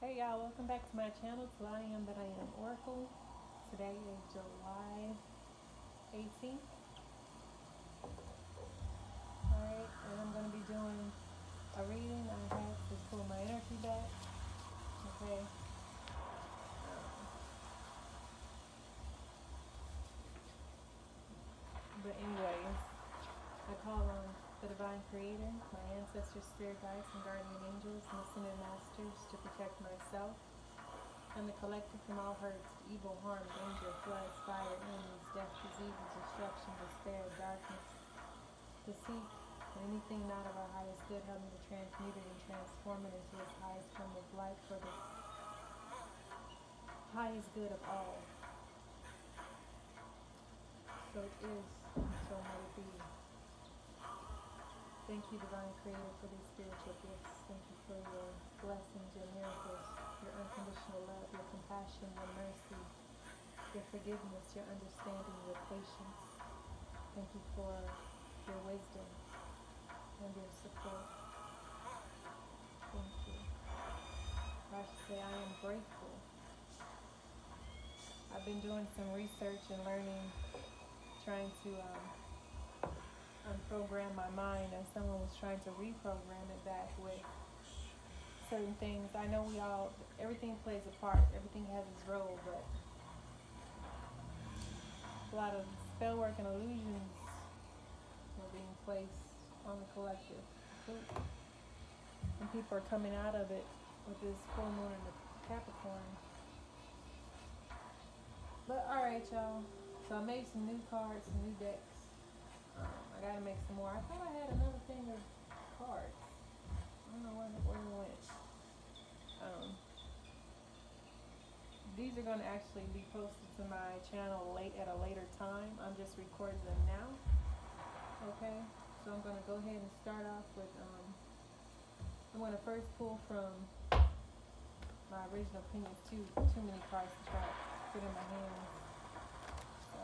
Hey y'all, welcome back to my channel to I Am That I Am Oracle. Today is July 18th. Alright, and I'm going to be doing a reading. I have to pull my energy back. Okay. But anyways, I call on the Divine Creator, my ancestors, spirit guides, and guardian angels, listening masters to protect myself and the collective from all hurts, evil, harm, danger, floods, fire, enemies, death, disease, destruction, despair, darkness, deceit, and anything not of our highest good. Help me to transmute it and transform it into its highest form of light for the highest good of all. So it is, and so may it be. Thank you, Divine Creator, for these spiritual gifts. Thank you for your blessings, your miracles, your unconditional love, your compassion, your mercy, your forgiveness, your understanding, your patience. Thank you for your wisdom and your support. Thank you. I should say I am grateful. I've been doing some research and learning, trying to unprogram my mind, and someone was trying to reprogram it back with certain things. I know everything plays a part, everything has its role, but a lot of spell work and illusions were being placed on the collective. And people are coming out of it with this full moon in the Capricorn. But alright, y'all. So I made some new cards, some new decks. I gotta make some more. I thought I had another thing of cards. I don't know where it went. These are gonna actually be posted to my channel at a later time. I'm just recording them now. Okay? So I'm gonna go ahead and start off with I'm gonna first pull from my original opinions. Too many cards to try to fit in my hands. So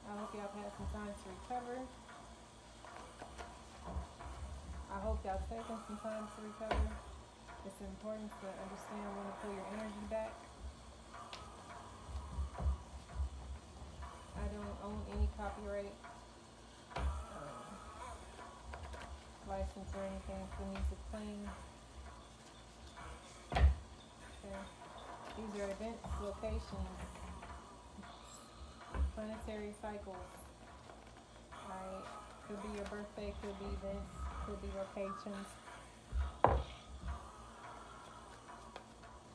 I hope y'all have had some time to recover. I hope y'all taking some time to recover. It's important to understand when to pull your energy back. I don't own any copyright license or anything for music playing. Okay. These are events, locations, planetary cycles. Right? Could be your birthday, could be events, could be locations.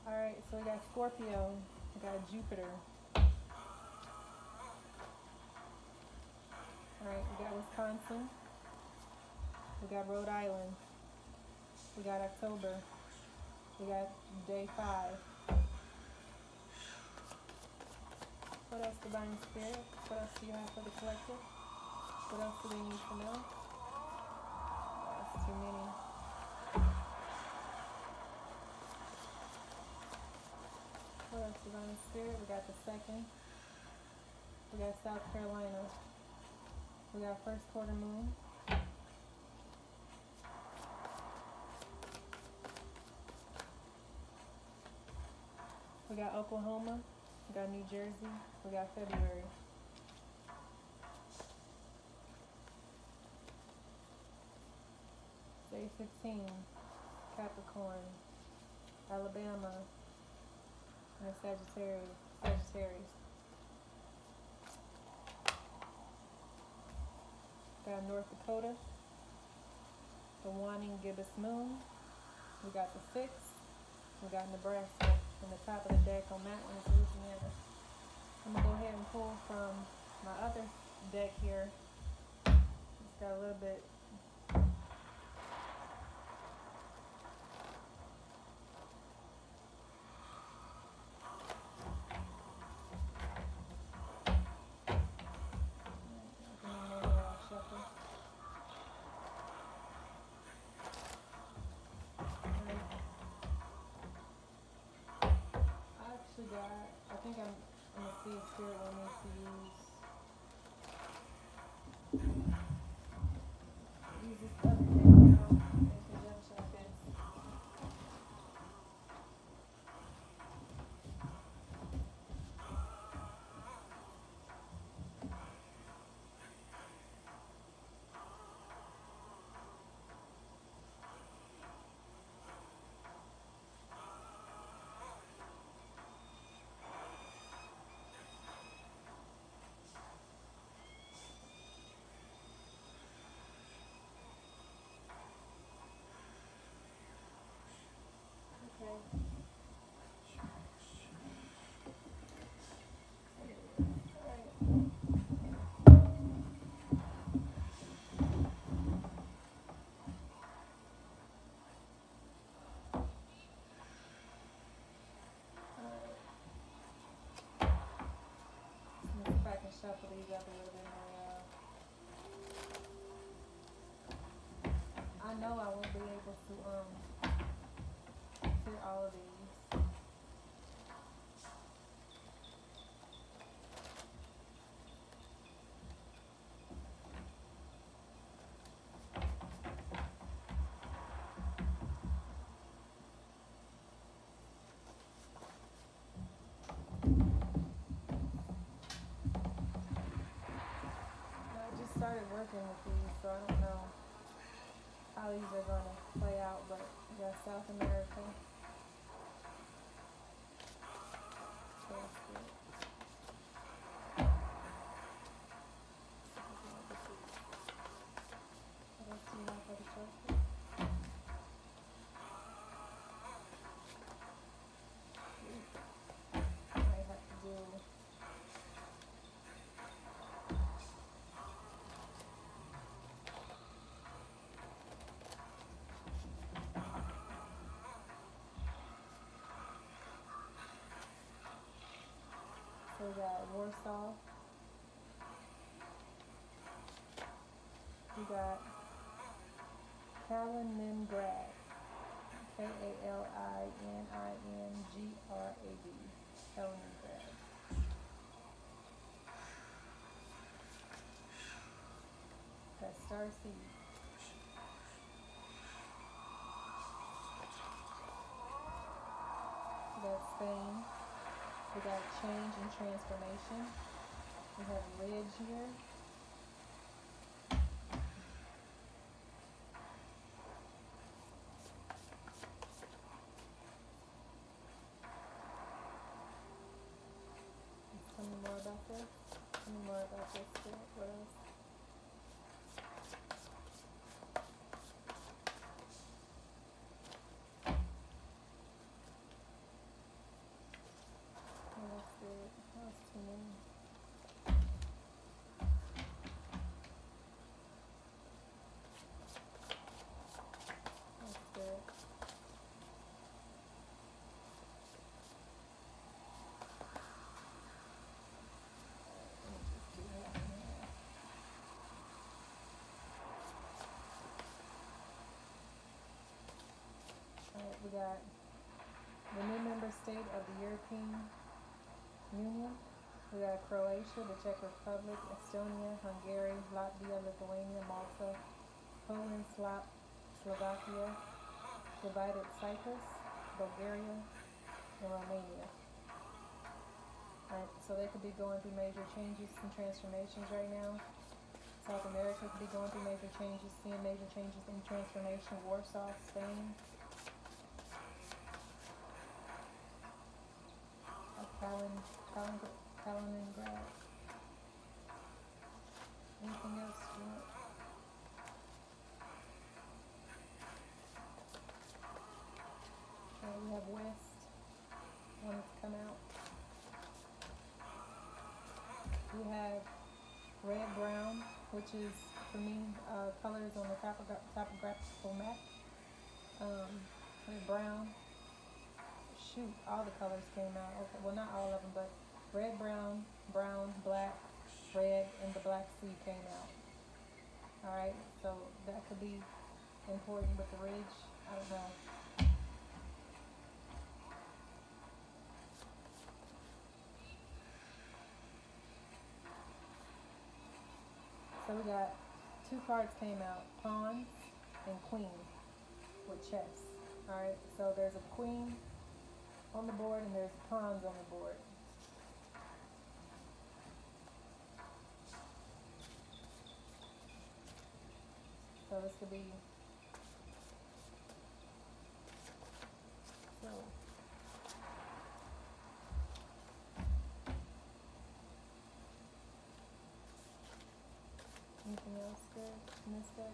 Alright, so we got Scorpio, we got Jupiter. Alright, we got Wisconsin, we got Rhode Island, we got October, we got day 5. What else, Divine Spirit? What else do you have for the collective? What else do they need to know? That's too many. What else, Divine Spirit? We got the 2nd. We got South Carolina. We got first quarter moon. We got Oklahoma. We got New Jersey. We got February. Day 15, Capricorn, Alabama, and Sagittarius. Got North Dakota, the waning gibbous moon. We got the 6th. We got Nebraska. And the top of the deck on that one is Louisiana. I'm going to go ahead and pull from my other deck here. It's got a little bit. I think I'm going to see if Spirit will need to use this other thing now in conjunction with this. shuffle these up a little bit more. I know I won't be able to fit all of these. Started working with these, so I don't know how these are going to play out, but we got South America. So that's good. What else do you have for the circle? I might have to do so we got Warsaw. We got Kaliningrad. Kaliningrad. Kaliningrad. Got Star Seed. We got Spain. We got Change and Transformation. We have Ridge here. Tell me more about this. Tell me more about this. What else? That's good. That's too many. That's good. Let me just do that here. Alright, we got the new member state of the European Union. We got Croatia, the Czech Republic, Estonia, Hungary, Latvia, Lithuania, Malta, Poland, Slovakia, divided Cyprus, Bulgaria, and Romania. Alright, so they could be going through major changes and transformations right now. South America could be going through major changes, seeing major changes in transformation. Warsaw, Spain. Kaliningrad. Anything else you want? We have West. One that's come out. We have red, brown, which is for me colors on the topographical map. Red, brown. Shoot, all the colors came out. Okay, well, not all of them, but red, brown, black, red, and the Black Sea came out. Alright, so that could be important with the ridge. I don't know. So we got two cards came out, Pawns and Queen with chess. Alright, so there's a Queen on the board and there's Pawns on the board. So this could be, so anything else good in this deck?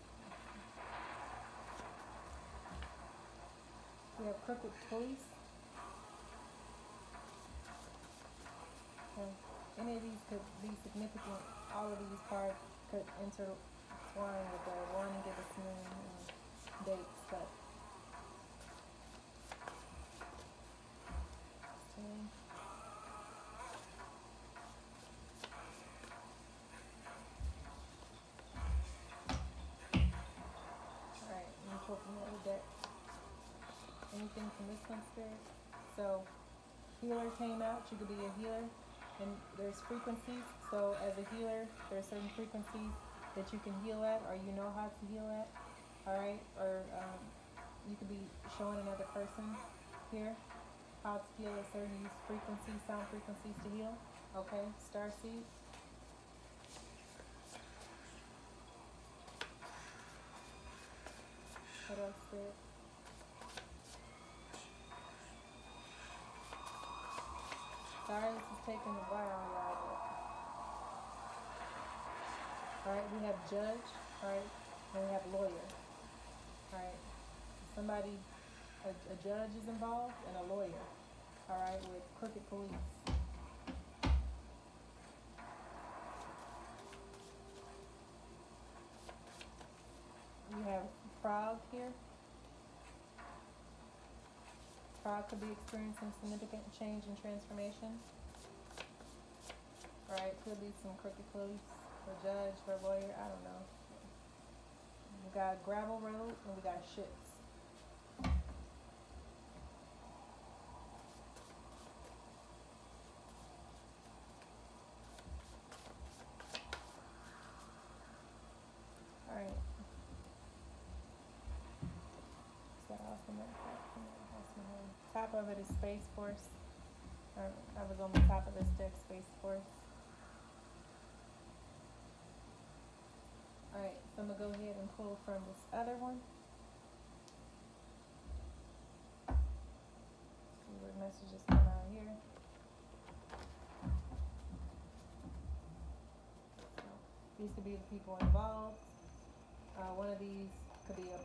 We have Crooked Police. And any of these could be significant. All of these cards could intertwine with the one and give us moon and dates, but another deck. Anything from this one, Spirit? So, healer came out. You could be a healer. And there's frequencies. So, as a healer, there are certain frequencies that you can heal at, or you know how to heal at. Alright? Or you could be showing another person here how to heal at certain frequencies, sound frequencies to heal. Okay? Starseed. What else, Spirit? Sorry, this is taking a while, y'all. Alright, we have judge, alright, and we have lawyer. Alright, so somebody, a judge is involved and a lawyer, alright, with crooked police. You have frog here. Frog could be experiencing significant change and transformation. Alright, could be some crooked police, or judge, or lawyer, I don't know. We got gravel road and we got ships. Alright. Set off from that. Top of it is Space Force. I was on the top of this deck, Space Force. Alright, so I'm going to go ahead and pull from this other one. See what messages come out here. So, these could be the people involved. One of these could be a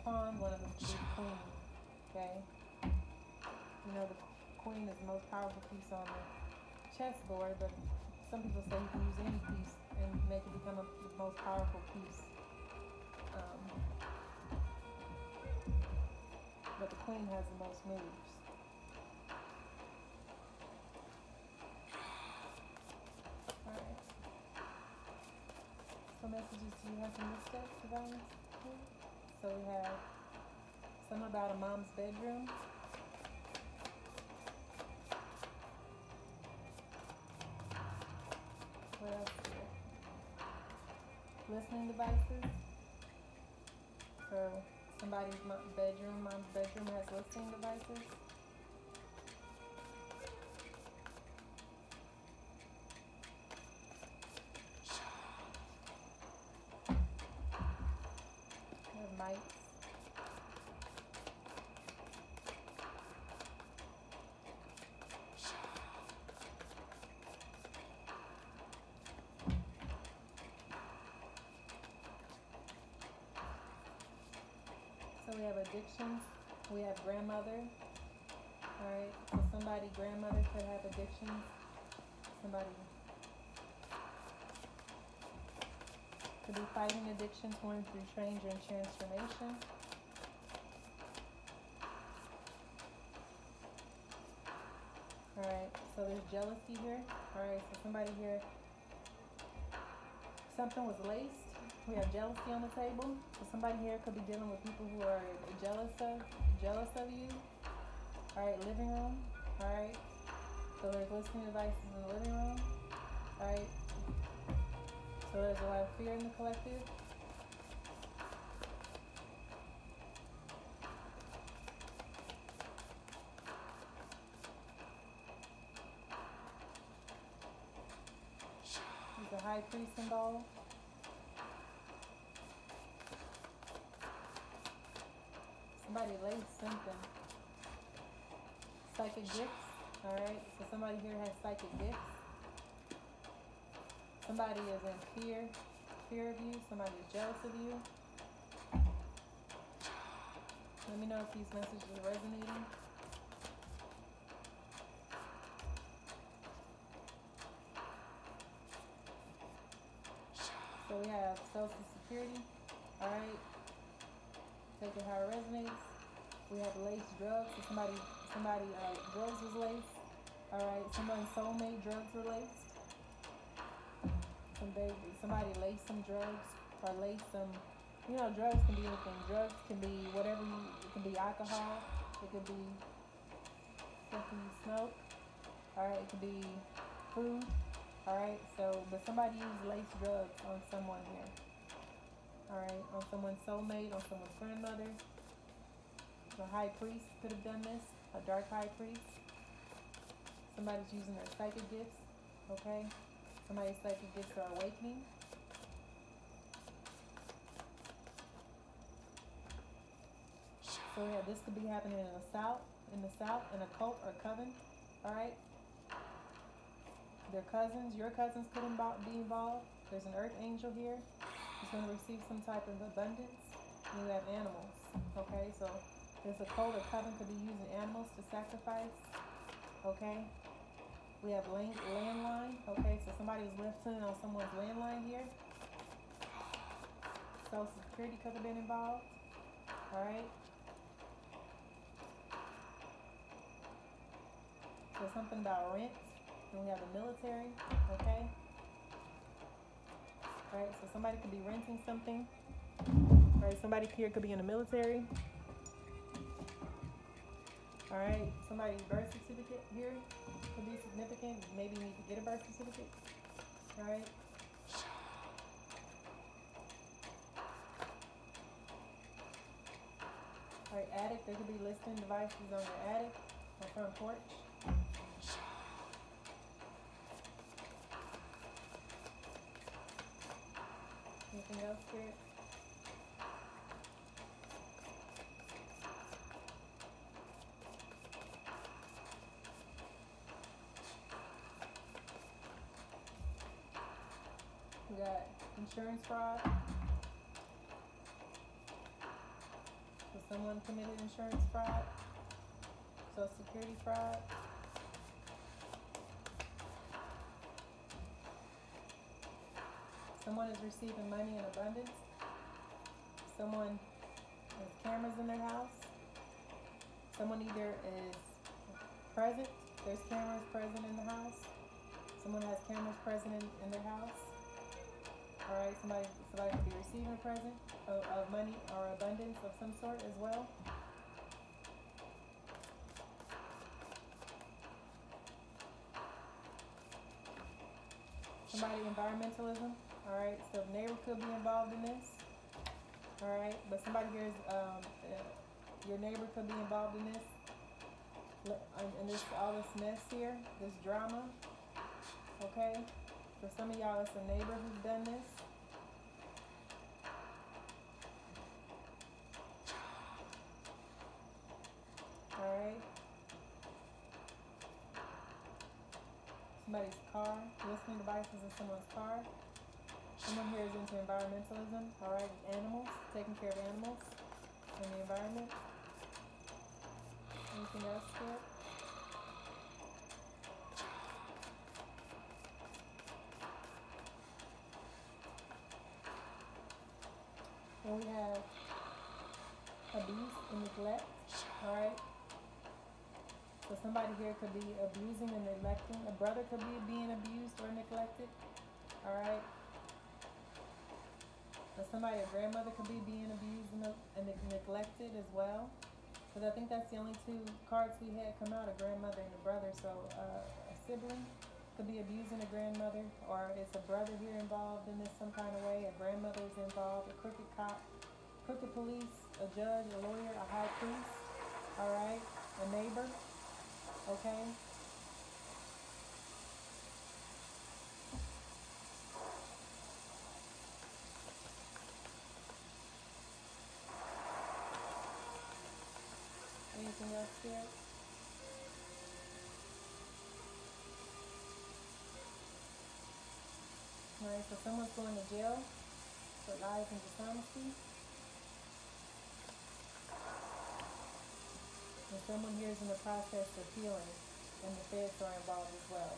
pawn, one of them could be the queen. Okay? You know, the queen is the most powerful piece on the chessboard, but some people say you can use any piece and make it become the most powerful piece. But the queen has the most moves. Alright. So messages do you have from this deck, Divine? So we have something about a mom's bedroom. What else here? Listening devices. So somebody's bedroom, mom's bedroom has listening devices. We have mics. So we have addictions, we have grandmother, alright, so grandmother could have addictions, somebody could be fighting addictions, going through change and transformation. Alright, so there's jealousy here, alright, so somebody here, something was laced. We have jealousy on the table. So somebody here could be dealing with people who are jealous of you. Alright, living room. Alright. So there's listening devices in the living room. Alright. So there's a lot of fear in the collective. There's a high priest involved. Somebody laced something. Psychic gifts. Alright, so somebody here has psychic gifts. Somebody is in fear of you. Somebody is jealous of you. Let me know if these messages are resonating. So we have social security. Alright. Take it how it resonates. We have laced drugs. So somebody drugs was laced. Alright, somebody's soulmate drugs were laced. Somebody laced some drugs or laced some You know, drugs can be anything. Drugs can be whatever you. It can be alcohol. It could be something you smoke. All right. It could be food. All right. So, but somebody used lace drugs on someone here. All right. On someone's soulmate. On someone's grandmother. A high priest could have done this. A dark high priest. Somebody's using their psychic gifts. Okay. Somebody's psychic gifts are awakening. So yeah, this could be happening in the south, in a cult or coven. All right. Their cousins, your cousins could be involved. There's an earth angel here. He's going to receive some type of abundance. And you have animals. Okay, so there's a cult or coven could be using animals to sacrifice. Okay. We have landline. Okay, so somebody was listening on someone's landline here. Social Security could have been involved. All right. So something about rent. And we have the military. Okay. All right. So somebody could be renting something. All right. Somebody here could be in the military. All right. Somebody's birth certificate here could be significant. Maybe you need to get a birth certificate. All right. All right. Attic. There could be listening devices on your attic or front porch. Anything else, Spirit? We got insurance fraud. So someone committed insurance fraud. Social Security fraud. Someone is receiving money in abundance. Someone has cameras in their house. Someone either is present. There's cameras present in the house. Someone has cameras present in their house. All right, somebody could be receiving a present of money or abundance of some sort as well. Somebody environmentalism. All right, so the neighbor could be involved in this. All right, but somebody here is your neighbor could be involved in this. And this all this mess here, this drama. Okay, for some of y'all, it's a neighbor who's done this. All right. Somebody's car, listening devices in someone's car. Someone here is into environmentalism. All right, animals, taking care of animals and the environment. Anything else here? And we have abuse and neglect. All right. So somebody here could be abusing and neglecting. A brother could be being abused or neglected. All right. But somebody, a grandmother could be being abused and neglected as well. Because I think that's the only two cards we had come out, a grandmother and a brother. So a sibling could be abusing a grandmother, or it's a brother here involved in this some kind of way. A grandmother is involved, a crooked cop, crooked police, a judge, a lawyer, a high priest. All right. A neighbor. Okay. Anything else here? Alright, so someone's going to jail for lies and dishonesty. And someone here is in the process of healing, and the feds are involved as well.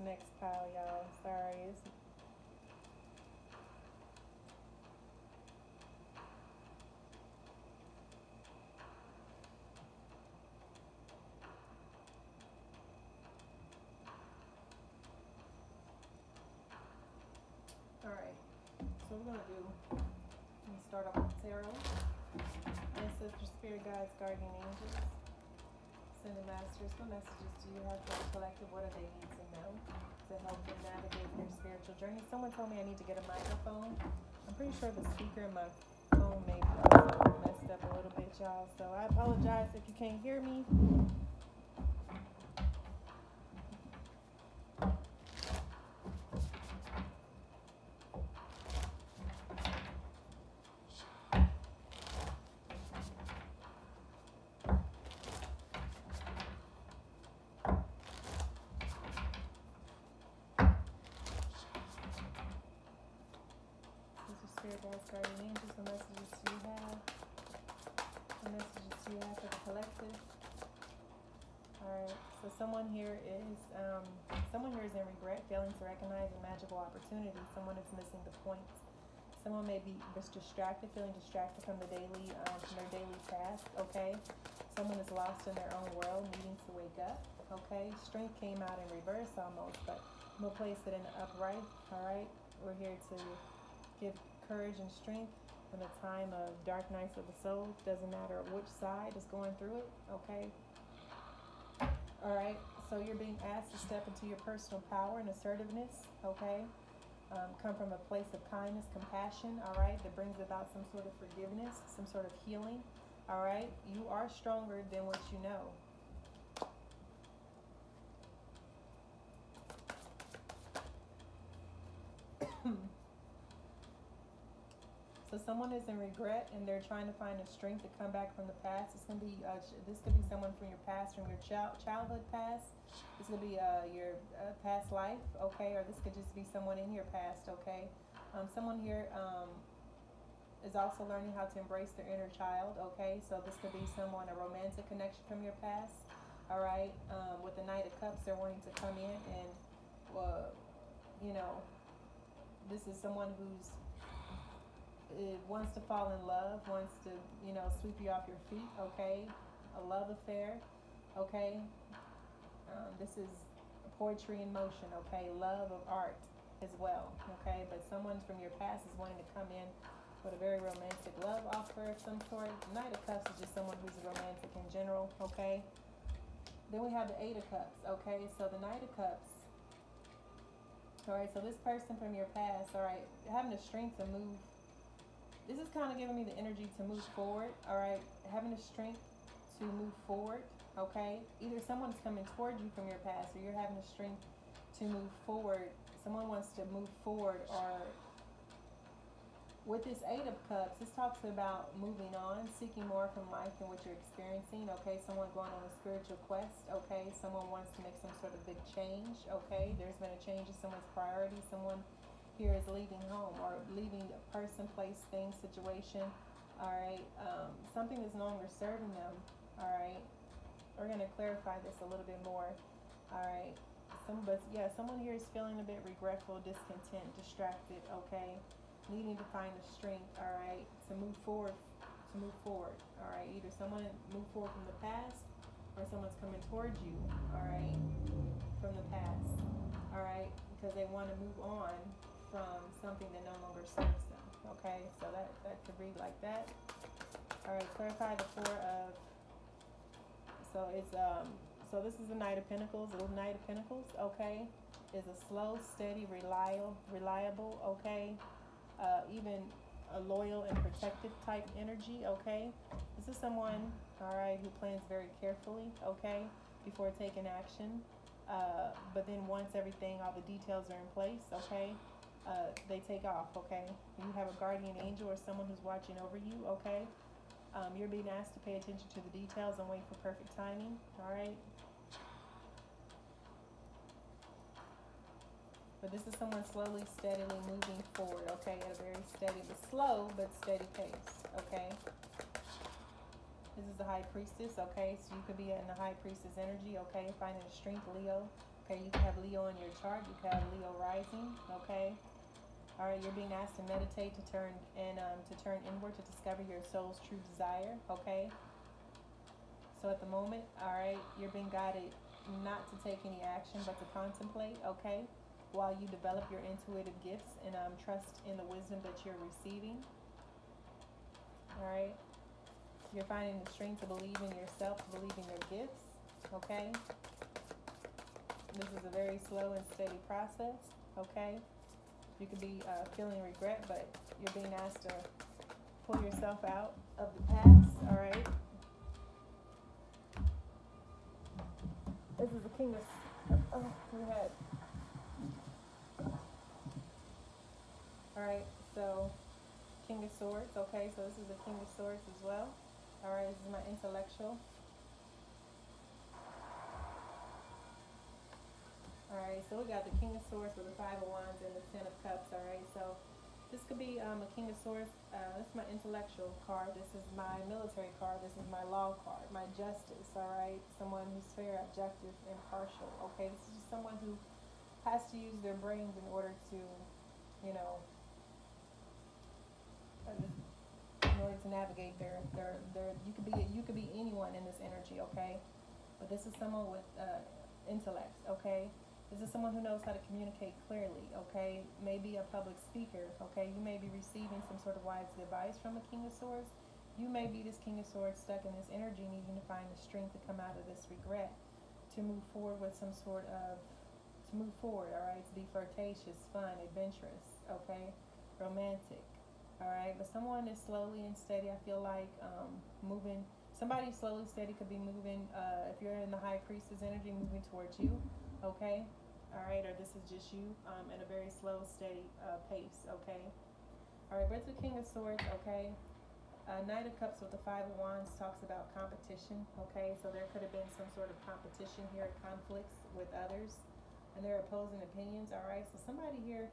next pile, y'all. Sorry. Alright, so we're going to start off with tarot. Ancestors, spirit guides, guardian angels, ascended masters. What messages do you have for the collective? What do they need to know to help them navigate their spiritual journey? Someone told me I need to get a microphone. I'm pretty sure the speaker in my phone may be messed up a little bit, y'all. So I apologize if you can't hear me. Spirit guides, guardian angels, what messages do you have? What messages do you have for the collective? Alright, so someone here is in regret, failing to recognize a magical opportunity. Someone is missing the point. Someone may be distracted, feeling distracted from their daily task, okay? Someone is lost in their own world, needing to wake up, okay? Strength came out in reverse almost, but I'm going to place it in the upright, alright? We're here to give courage and strength in the time of dark nights of the soul. Doesn't matter which side is going through it, okay? Alright, so you're being asked to step into your personal power and assertiveness, okay? Come from a place of kindness, compassion, alright, that brings about some sort of forgiveness, some sort of healing, alright? You are stronger than what you know. So someone is in regret and they're trying to find a strength to come back from the past. It's gonna be this could be someone from your past, from your childhood past. This could be your past life, okay, or this could just be someone in your past, okay. Someone here is also learning how to embrace their inner child, okay. So this could be someone, a romantic connection from your past, all right. With the Knight of Cups, they're wanting to come in and, you know, this is someone who's wants to fall in love, wants to, you know, sweep you off your feet, okay? A love affair, okay? This is poetry in motion, okay? Love of art as well, okay? But someone from your past is wanting to come in with a very romantic love offer of some sort. Knight of Cups is just someone who's romantic in general, okay? Then we have the Eight of Cups, okay? So the Knight of Cups, all right, so this person from your past, all right, having the strength to move. This is kind of giving me the energy to move forward, all right? Having the strength to move forward, okay? Either someone's coming towards you from your past or you're having the strength to move forward. Someone wants to move forward, or with this Eight of Cups, this talks about moving on, seeking more from life than what you're experiencing, okay? Someone going on a spiritual quest, okay? Someone wants to make some sort of big change, okay? There's been a change in someone's priority. Someone here is leaving home or leaving a person, place, thing, situation, all right? Something is no longer serving them, all right? We're going to clarify this a little bit more, all right? Someone here is feeling a bit regretful, discontent, distracted, okay? Needing to find the strength, all right, to move forward, all right? Either someone moved forward from the past or someone's coming towards you, all right, from the past, all right? Because they want to move on from something that no longer serves them, okay? So that could read like that. All right, clarify the Four of, so it's, so this is the Knight of Pentacles. The Knight of Pentacles, okay, is a slow, steady, reliable, okay? Even a loyal and protective type energy, okay? This is someone, all right, who plans very carefully, okay, before taking action. But then once everything, all the details are in place, okay, they take off, okay? You have a guardian angel or someone who's watching over you, okay? You're being asked to pay attention to the details and wait for perfect timing, all right? But this is someone slowly, steadily moving forward, okay, at a very steady, but slow, but steady pace, okay? This is the High Priestess, okay? So you could be in the High Priestess energy, okay? Finding strength, Leo, Okay, you can have Leo in your chart. You can have Leo rising. Okay. All right, you're being asked to meditate, to turn inward, to discover your soul's true desire. Okay. So at the moment, all right, you're being guided not to take any action, but to contemplate. Okay, while you develop your intuitive gifts and trust in the wisdom that you're receiving. All right. You're finding the strength to believe in yourself, to believe in your gifts. Okay. This is a very slow and steady process. Okay. You could be feeling regret, but you're being asked to pull yourself out of the past. All right. This is the King of. Oh, we had. All right. So, King of Swords. Okay. So this is the King of Swords as well. All right. This is my intellectual. Alright, so we got the King of Swords with the Five of Wands and the Ten of Cups. Alright, so this could be a King of Swords. This is my intellectual card. This is my military card. This is my law card. My justice. Alright, someone who's fair, objective, impartial. Okay, this is just someone who has to use their brains in order to, you know, in order to navigate their. You could be anyone in this energy. Okay, but this is someone with intellect. Okay. This is someone who knows how to communicate clearly, okay? Maybe a public speaker, okay? You may be receiving some sort of wise advice from a King of Swords. You may be this King of Swords stuck in this energy, needing to find the strength to come out of this regret, to move forward with some sort of, to move forward, all right? To be flirtatious, fun, adventurous, okay? Romantic, all right? But someone is slowly and steady, I feel like, moving. Somebody slowly, steady could be moving, if you're in the High Priestess energy, moving towards you. Okay, all right, or this is just you at a very slow, steady pace. Okay, all right, but it's the King of Swords. Okay, Knight of Cups with the Five of Wands talks about competition. Okay, so there could have been some sort of competition here, conflicts with others, and their opposing opinions. All right, so somebody here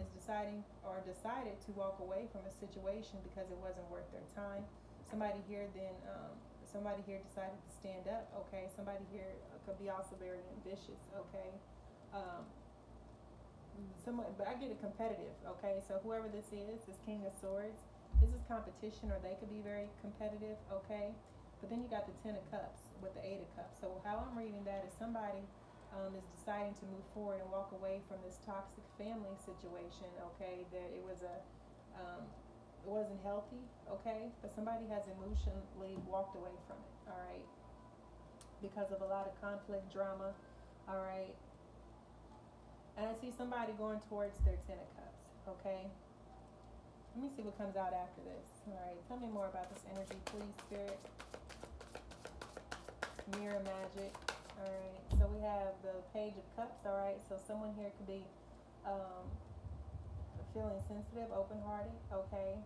is deciding or decided to walk away from a situation because it wasn't worth their time. Somebody here decided to stand up. Okay, somebody here could be also very ambitious. Okay, but I get it competitive. Okay, so whoever this King of Swords, this is competition, or they could be very competitive. Okay, but then you got the Ten of Cups with the Eight of Cups. So how I'm reading that is somebody is deciding to move forward and walk away from this toxic family situation. Okay, that it wasn't healthy, okay? But somebody has emotionally walked away from it, all right? Because of a lot of conflict, drama, all right? And I see somebody going towards their Ten of Cups, okay? Let me see what comes out after this, all right? Tell me more about this energy, please, Spirit. Mirror magic, all right? So we have the Page of Cups, all right? So someone here could be feeling sensitive, open-hearted, okay?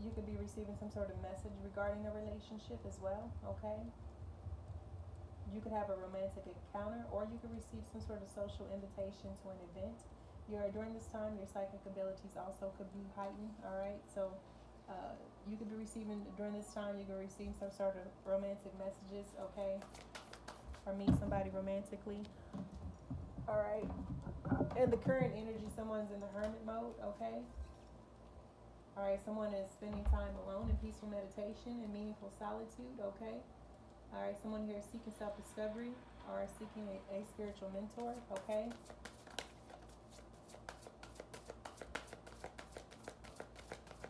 You could be receiving some sort of message regarding a relationship as well, okay? You could have a romantic encounter, or you could receive some sort of social invitation to an event. During this time, your psychic abilities also could be heightened, all right? So you could be receiving, during this time, you could receive some sort of romantic messages, okay? Or meet somebody romantically, all right? In the current energy, someone's in the hermit mode, okay? All right, someone is spending time alone in peaceful meditation and meaningful solitude, okay? All right, someone here is seeking self-discovery or seeking a spiritual mentor, okay?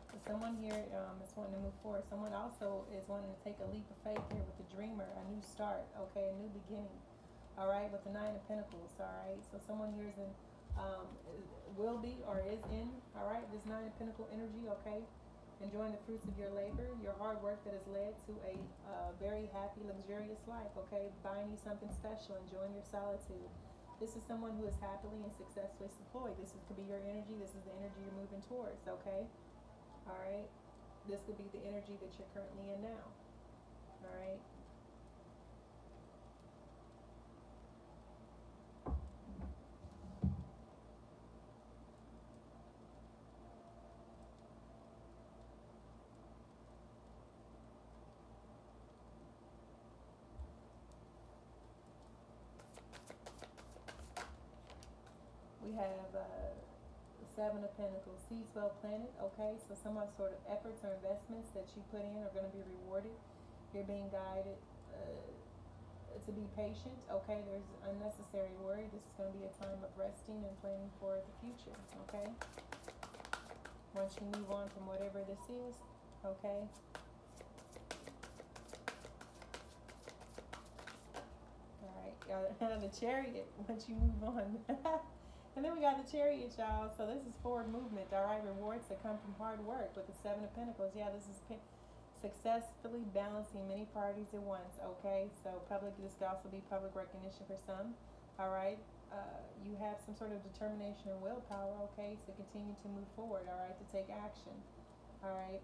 So someone here is wanting to move forward. Someone also is wanting to take a leap of faith here with the dreamer, a new start, okay, a new beginning. All right, with the Nine of Pentacles, all right? So someone here is in, will be or is in, all right, this Nine of Pentacle energy, okay? Enjoying the fruits of your labor, your hard work that has led to a very happy, luxurious life, okay? Buying you something special, enjoying your solitude. This is someone who is happily and successfully employed. Could be your energy. This is the energy you're moving towards, okay? All right? This could be the energy that you're currently in now, all right? We have Seven of Pentacles, seeds well planted. Okay, so some sort of efforts or investments that you put in are going to be rewarded. You're being guided to be patient. Okay, there's unnecessary worry. This is going to be a time of resting and planning for the future. Okay, once you move on from whatever this is. Okay. Alright, the Chariot, once you move on. And then we got the Chariot, y'all. So this is forward movement, alright? Rewards that come from hard work with the Seven of Pentacles. Yeah, this is successfully balancing many priorities at once, okay? So this could also be public recognition for some, alright? You have some sort of determination and willpower, okay, to continue to move forward, alright, to take action, alright?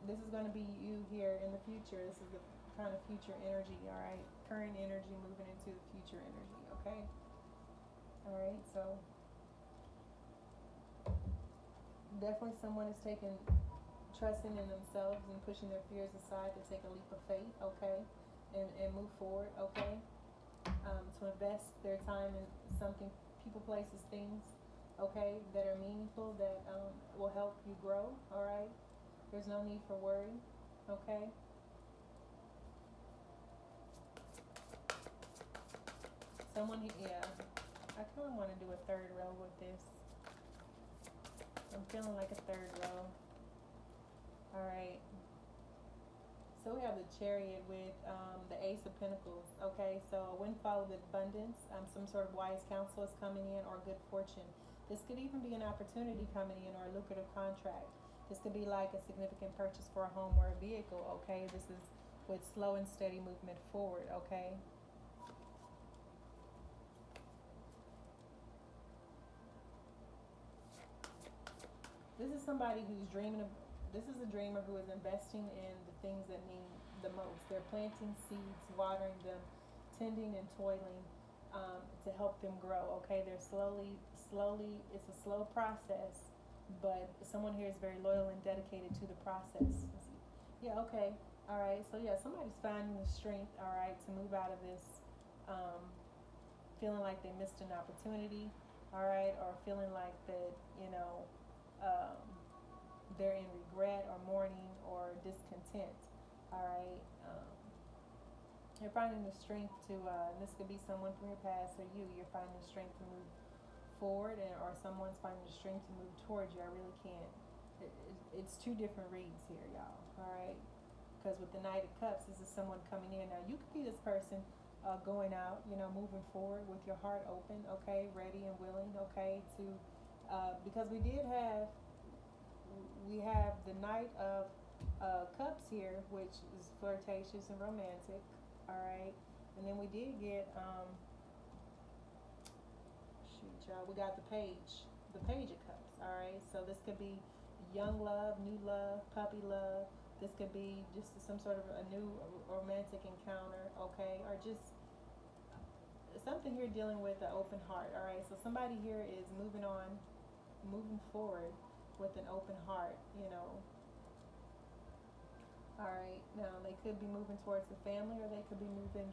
This is going to be you here in the future. This is the kind of future energy, alright? Current energy moving into the future energy, okay? Alright, so definitely someone is trusting in themselves and pushing their fears aside to take a leap of faith, okay? And move forward, okay? To invest their time in something, people, places, things, okay, that are meaningful, that will help you grow, alright? There's no need for worry, okay? Someone, yeah, I kind of want to do a third row with this. I'm feeling like a third row. Alright. So we have the Chariot with the Ace of Pentacles, okay? So a windfall with abundance, some sort of wise counsel is coming in, or good fortune. This could even be an opportunity coming in, or a lucrative contract. This could be like a significant purchase for a home or a vehicle, okay? This is with slow and steady movement forward, okay? This is somebody who's this is a dreamer who is investing in the things that mean the most. They're planting seeds, watering them, tending and toiling to help them grow, okay? They're slowly, it's a slow process, but someone here is very loyal and dedicated to the process. Yeah, okay. All right. So, yeah, somebody's finding the strength, all right, to move out of this feeling like they missed an opportunity, all right, or feeling like that, they're in regret or mourning or discontent, all right. You're finding the strength to, this could be someone from your past or you. You're finding the strength to move forward, or someone's finding the strength to move towards you. I really can't. It's two different reads here, y'all. All right, because with the Knight of Cups, this is someone coming in. Now you could be this person going out, moving forward with your heart open, okay, ready and willing, okay, to because we have the Knight of Cups here, which is flirtatious and romantic. All right, and then we did get y'all, we got the Page of Cups. All right, so this could be young love, new love, puppy love. This could be just some sort of a new romantic encounter, okay, or just something here dealing with an open heart. All right, so somebody here is moving forward with an open heart, All right, now they could be moving towards the family, or you could be moving.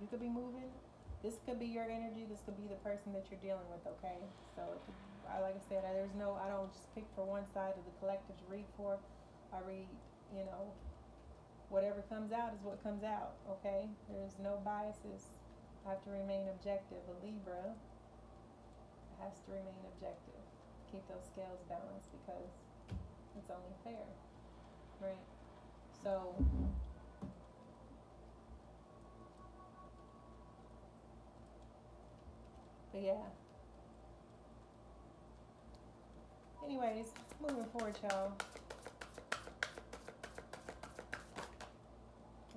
This could be your energy. This could be the person that you're dealing with, okay? So, like I said, I don't just pick for one side of the collective to read for. I read, whatever comes out is what comes out, okay? There's no biases. I have to remain objective. A Libra has to remain objective. Keep those scales balanced, because it's only fair, right? So, but yeah. Anyways, moving forward, y'all.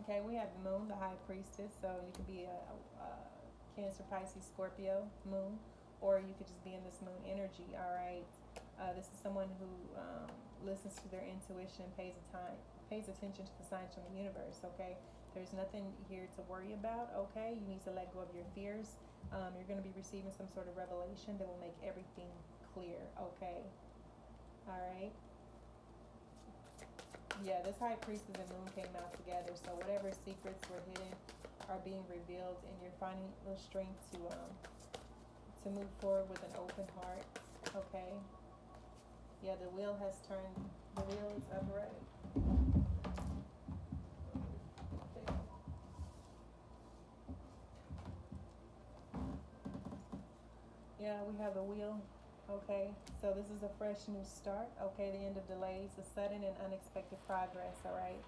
Okay, we have the Moon, the High Priestess. So you could be a Cancer, Pisces, Scorpio Moon, or you could just be in this Moon energy. All right. This is someone who listens to their intuition, pays attention to the signs from the universe. Okay, there's nothing here to worry about. Okay, you need to let go of your fears. You're going to be receiving some sort of revelation that will make everything clear. Okay. All right. Yeah, this High Priestess and Moon came out together. So whatever secrets were hidden are being revealed, and you're finding the strength to move forward with an open heart. Okay. Yeah, the wheel has turned. The wheel is upright. Okay. Yeah, we have the wheel. Okay, so this is a fresh new start. Okay, the end of delays, a sudden and unexpected progress. All right,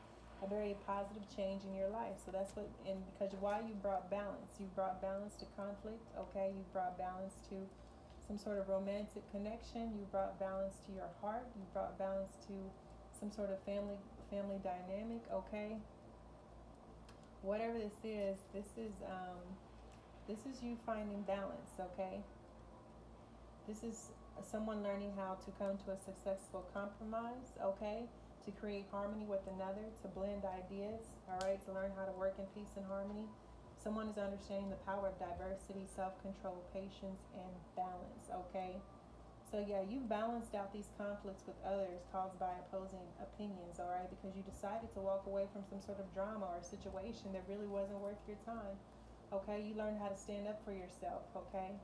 a very positive change in your life. So that's what, and because why you brought balance, you brought balance to conflict. Okay, you brought balance to some sort of romantic connection. You brought balance to your heart. You brought balance to some sort of family dynamic. Okay, whatever this is you finding balance. Okay, this is someone learning how to come to a successful compromise, okay? To create harmony with another, to blend ideas, all right? To learn how to work in peace and harmony. Someone is understanding the power of diversity, self control, patience, and balance, okay? So, yeah, you balanced out these conflicts with others caused by opposing opinions, all right? Because you decided to walk away from some sort of drama or situation that really wasn't worth your time, okay? You learned how to stand up for yourself, okay?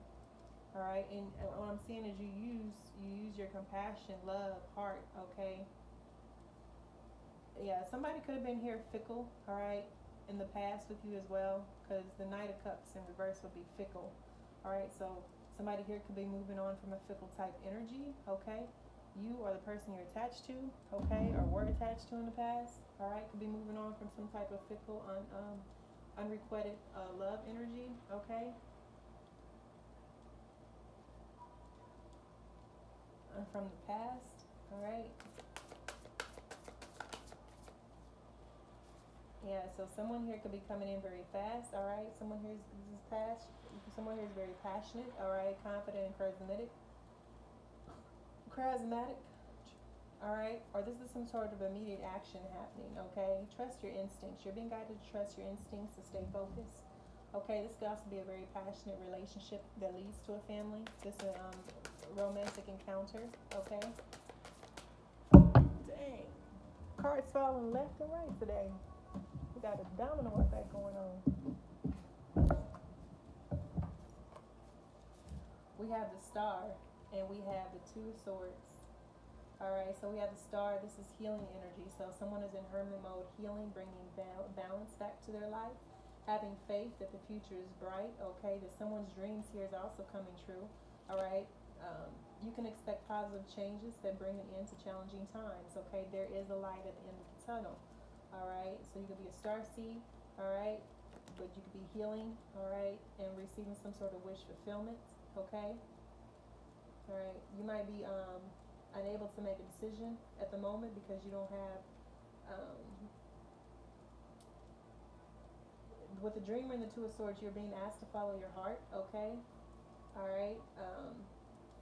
All right, and what I'm seeing is you use your compassion, love, heart. Okay, yeah. Somebody could have been here fickle. All right, in the past with you as well, because the Knight of Cups in reverse would be fickle. All right, so somebody here could be moving on from a fickle type energy. Okay, you or the person you're attached to. Okay, or were attached to in the past. All right, could be moving on from some type of fickle, unrequited love energy. Okay, from the past. All right. Yeah, so someone here could be coming in very fast, all right? Someone here is someone here is very passionate, all right? Confident and charismatic, all right? Or this is some sort of immediate action happening, okay? Trust your instincts. You're being guided to trust your instincts to stay focused. Okay, this could also be a very passionate relationship that leads to a family. This is a romantic encounter, okay? Dang. Cards falling left and right today. We got a domino effect going on. We have the Star and we have the Two of Swords. All right, so we have the Star. This is healing energy. So someone is in hermit mode, healing, bringing balance back to their life, having faith that the future is bright. Okay, that someone's dreams here is also coming true. All right, you can expect positive changes that bring an end to challenging times. Okay, there is a light at the end of the tunnel. All right, so you could be a star seed. All right, but you could be healing. All right, and receiving some sort of wish fulfillment. Okay, all right, you might be unable to make a decision at the moment because you don't have with the Dreamer and the Two of Swords, you're being asked to follow your heart. Okay, all right,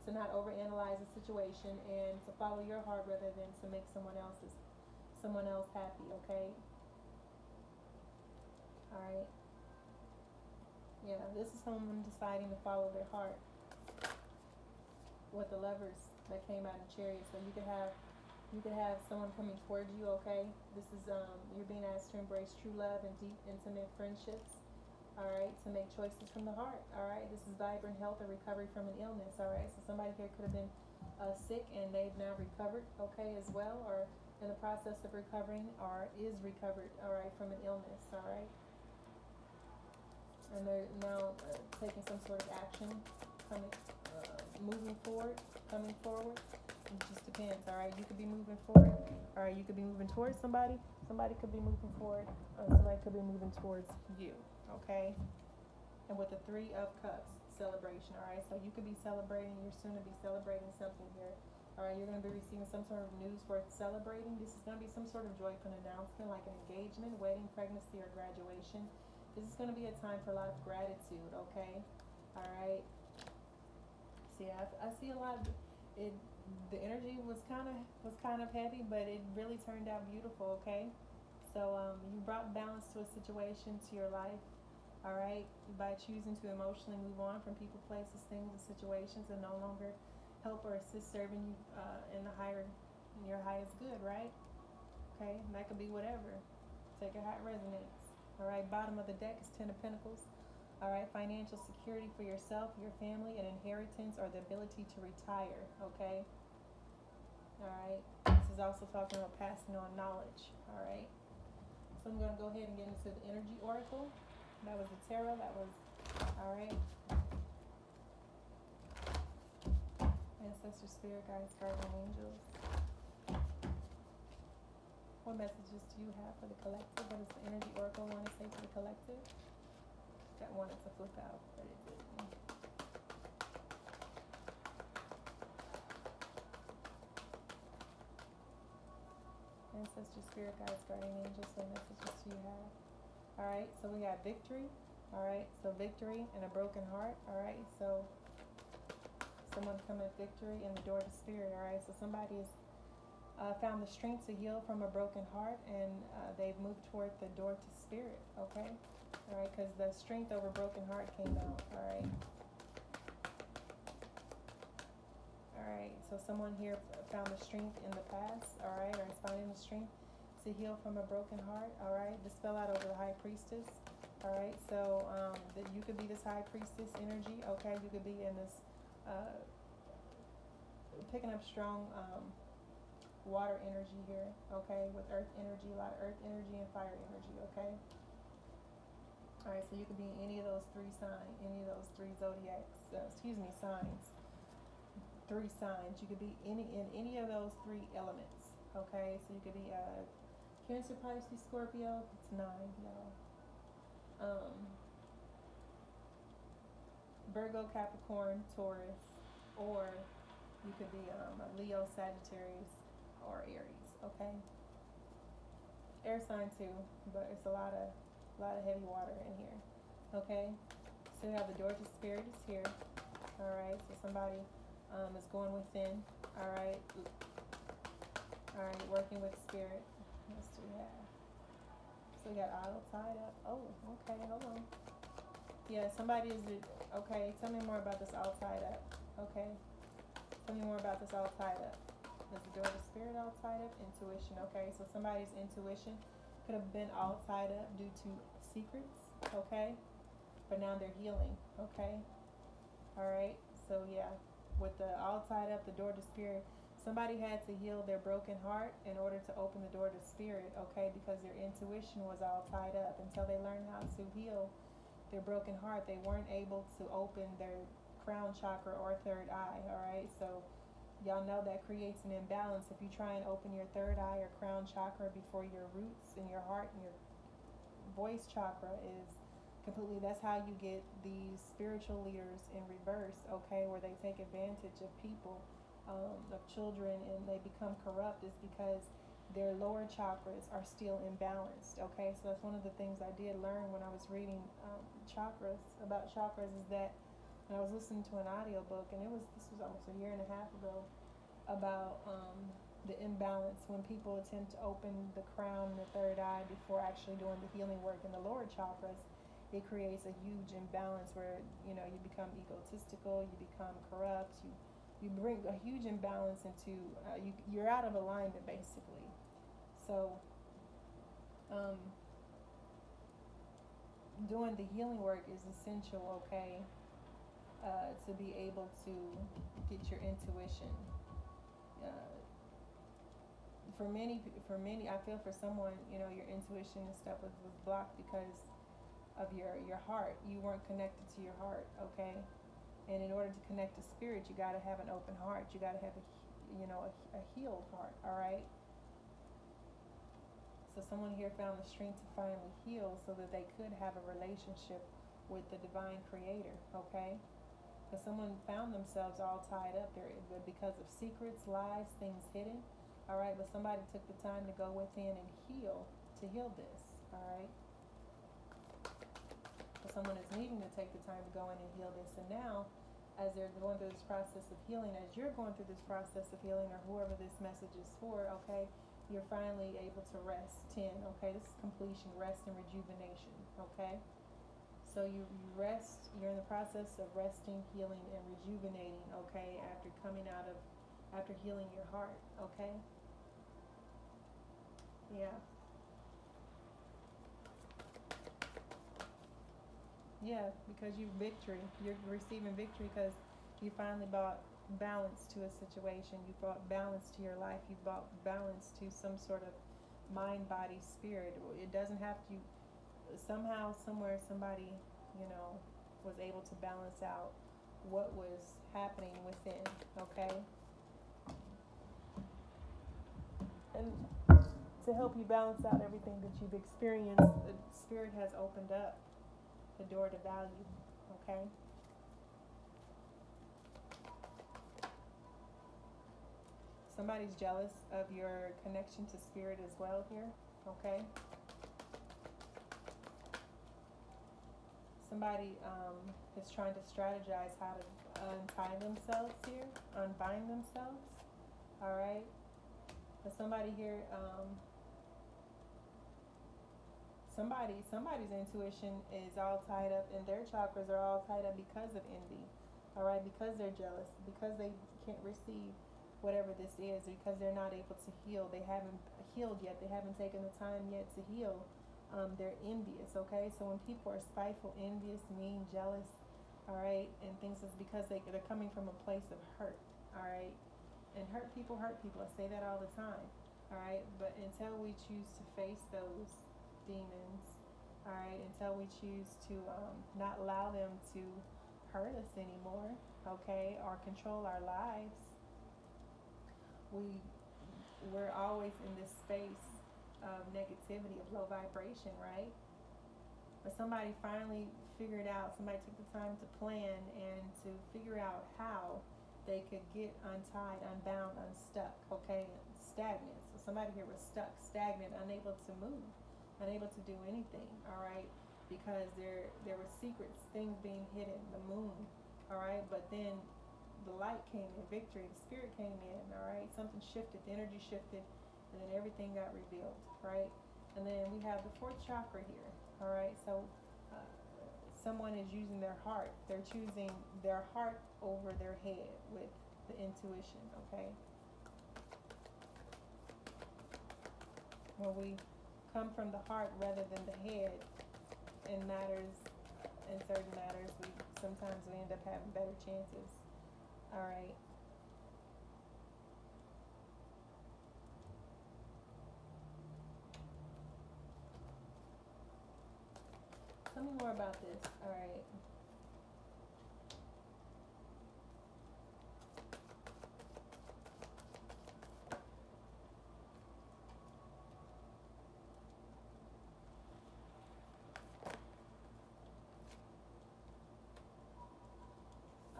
to not overanalyze the situation and to follow your heart rather than to make someone else happy. Okay, all right, yeah, this is someone deciding to follow their heart with the Lovers that came out in Chariot. So you could have someone coming towards you. Okay, this is you're being asked to embrace true love and deep intimate friendships. All right, to make choices from the heart. All right, this is vibrant health or recovery from an illness. All right, so somebody here could have been sick and they've now recovered. Okay, as well, or in the process of recovering or is recovered. All right, from an illness. All right, and they're now taking some sort of action, coming, moving forward, coming forward. It just depends. All right, you could be moving forward. All right, you could be moving towards somebody. Somebody could be moving forward. Somebody could be moving towards you. Okay, and with the Three of Cups, celebration. All right, so you could be celebrating. You're soon to be celebrating something here. All right, you're going to be receiving some sort of news worth celebrating. This is going to be some sort of joyful announcement, like an engagement, wedding, pregnancy, or graduation. This is going to be a time for a lot of gratitude. Okay, all right. See, I see a lot of it. The energy was kind of heavy, but it really turned out beautiful. Okay, so you brought balance to a situation, to your life. All right, by choosing to emotionally move on from people, places, things, and situations that no longer help or assist serving you in your highest good. Right? Okay, and that could be whatever. Take it how it resonates. All right, bottom of the deck is Ten of Pentacles. All right, financial security for yourself, your family, an inheritance, or the ability to retire. Okay. All right. This is also talking about passing on knowledge. All right. So I'm going to go ahead and get into the energy oracle. That was the tarot. That was, all right. Ancestor, spirit guides, guardian angels. What messages do you have for the collective? What does the energy oracle want to say for the collective? That wanted to flip out, but it didn't. Ancestor, spirit guides, guardian angels, what messages do you have? All right, so we got victory. All right, so victory and a broken heart. All right, so someone coming at victory and the door to spirit. All right, so somebody has found the strength to heal from a broken heart, and they've moved toward the door to spirit. Okay, all right, because the strength over broken heart came out. All right. All right, so someone here found the strength in the past, all right, or is finding the strength to heal from a broken heart, all right. Dispel out over the high priestess, all right. So that you could be this high priestess energy, okay. You could be in this picking up strong water energy here, okay, with earth energy, a lot of earth energy and fire energy, okay. All right, so you could be in any of those three signs, any of those three zodiacs, signs. 3 signs. You could be in any of those 3 elements. Okay, so you could be Cancer, Pisces, Scorpio. It's 9, y'all. Virgo, Capricorn, Taurus, or you could be a Leo, Sagittarius, or Aries. Okay, air sign too, but it's a lot of heavy water in here. Okay, so you have the door to spirit is here. All right, so somebody is going within. All right, working with spirit. What else do we have? So we got idol tied up. Oh, okay, hold on. Yeah, somebody is, okay, tell me more about this all tied up. Okay, tell me more about this all tied up. Is the door to spirit all tied up? Intuition. Okay, so somebody's intuition could have been all tied up due to secrets. Okay, but now they're healing. Okay, all right, so yeah, with the all tied up, the door to spirit, somebody had to heal their broken heart in order to open the door to spirit, okay, because their intuition was all tied up. Until they learned how to heal their broken heart, they weren't able to open their crown chakra or third eye, all right. So y'all know that creates an imbalance. If you try and open your third eye or crown chakra before your roots and your heart and your voice chakra is completely, that's how you get these spiritual leaders in reverse, okay, where they take advantage of people, of children, and they become corrupt, is because their lower chakras are still imbalanced, okay. So that's one of the things I did learn when I was reading about chakras, is that when I was listening to an audiobook, and this was almost a year and a half ago, about the imbalance when people attempt to open the crown and the third eye before actually doing the healing work in the lower chakras. It creates a huge imbalance where, you know, you become egotistical, you become corrupt, you bring a huge imbalance into, you're out of alignment, basically. So doing the healing work is essential, okay, to be able to get your intuition. For many, I feel for someone, you know, your intuition and stuff was blocked because of your heart. You weren't connected to your heart, okay. And in order to connect to spirit, you got to have an open heart. You got to have a healed heart, all right. So someone here found the strength to finally heal so that they could have a relationship with the divine creator, okay. Because someone found themselves all tied up there because of secrets, lies, things hidden, all right. But somebody took the time to go within and heal this, all right. Someone is needing to take the time to go in and heal this, and now as they're going through this process of healing, as you're going through this process of healing, or whoever this message is for, okay, you're finally able to rest. 10, okay, this is completion, rest and rejuvenation, okay. So you rest, you're in the process of resting, healing, and rejuvenating, okay, after healing your heart, okay. Yeah, because you're receiving victory because you finally brought balance to a situation. You brought balance to your life. You brought balance to some sort of mind, body, spirit. It doesn't have to. Somehow, somewhere, somebody, was able to balance out what was happening within. Okay, and to help you balance out everything that you've experienced, the spirit has opened up the door to value. Okay. Somebody's jealous of your connection to spirit as well here. Okay. Somebody is trying to strategize how to untie themselves here, unbind themselves. All right. But somebody here, somebody's intuition is all tied up, and their chakras are all tied up because of envy. All right, because they're jealous, because they can't receive whatever this is, because they're not able to heal. They haven't healed yet. They haven't taken the time yet to heal. They're envious. Okay, so when people are spiteful, envious, mean, jealous, all right, and things, is because they're coming from a place of hurt. All right, and hurt people hurt people. I say that all the time. All right, but until we choose to face those demons, all right, until we choose to not allow them to hurt us anymore, okay, or control our lives, we're always in this space of negativity, of low vibration, right? But somebody finally figured out, somebody took the time to plan and to figure out how they could get untied, unbound, unstuck, okay, stagnant. So somebody here was stuck, stagnant, unable to move, unable to do anything, all right, because there were secrets, things being hidden, the moon, all right, but then the light came in, victory, the spirit came in, all right, something shifted, the energy shifted, and then everything got revealed, right? And then we have the fourth chakra here, all right, so someone is using their heart, they're choosing their heart over their head with the intuition, okay? When we come from the heart rather than the head in matters, in certain matters, sometimes we end up having better chances. All right. Tell me more about this. All right.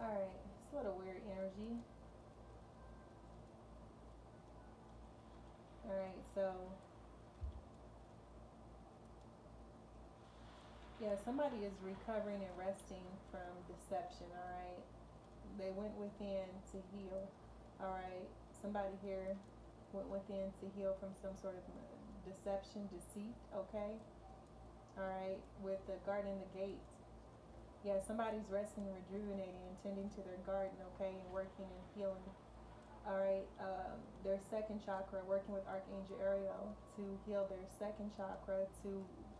All right. It's a little weird energy. All right. So, yeah, somebody is recovering and resting from deception. All right. They went within to heal. All right. Somebody here went within to heal from some sort of deception, deceit. Okay. All right. With the garden and the gate. Yeah, somebody's resting and rejuvenating and tending to their garden, okay, and working and healing. All right, their second chakra, working with Archangel Ariel to heal their second chakra, to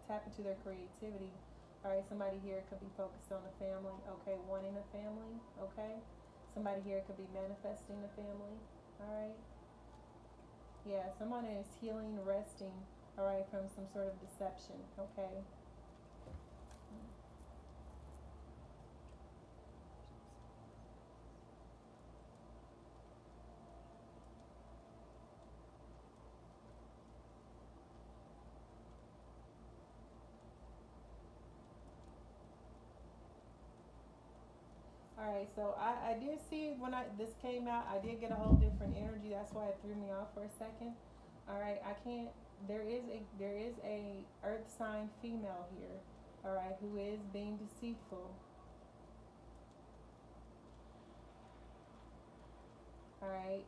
tap into their creativity. All right, somebody here could be focused on a family, okay, wanting a family, okay. Somebody here could be manifesting a family, all right. Yeah, someone is healing, resting, all right, from some sort of deception, okay. All right, so I did see when this came out, I did get a whole different energy. That's why it threw me off for a second. All right, I can't. There is a earth sign female here. All right, who is being deceitful. All right,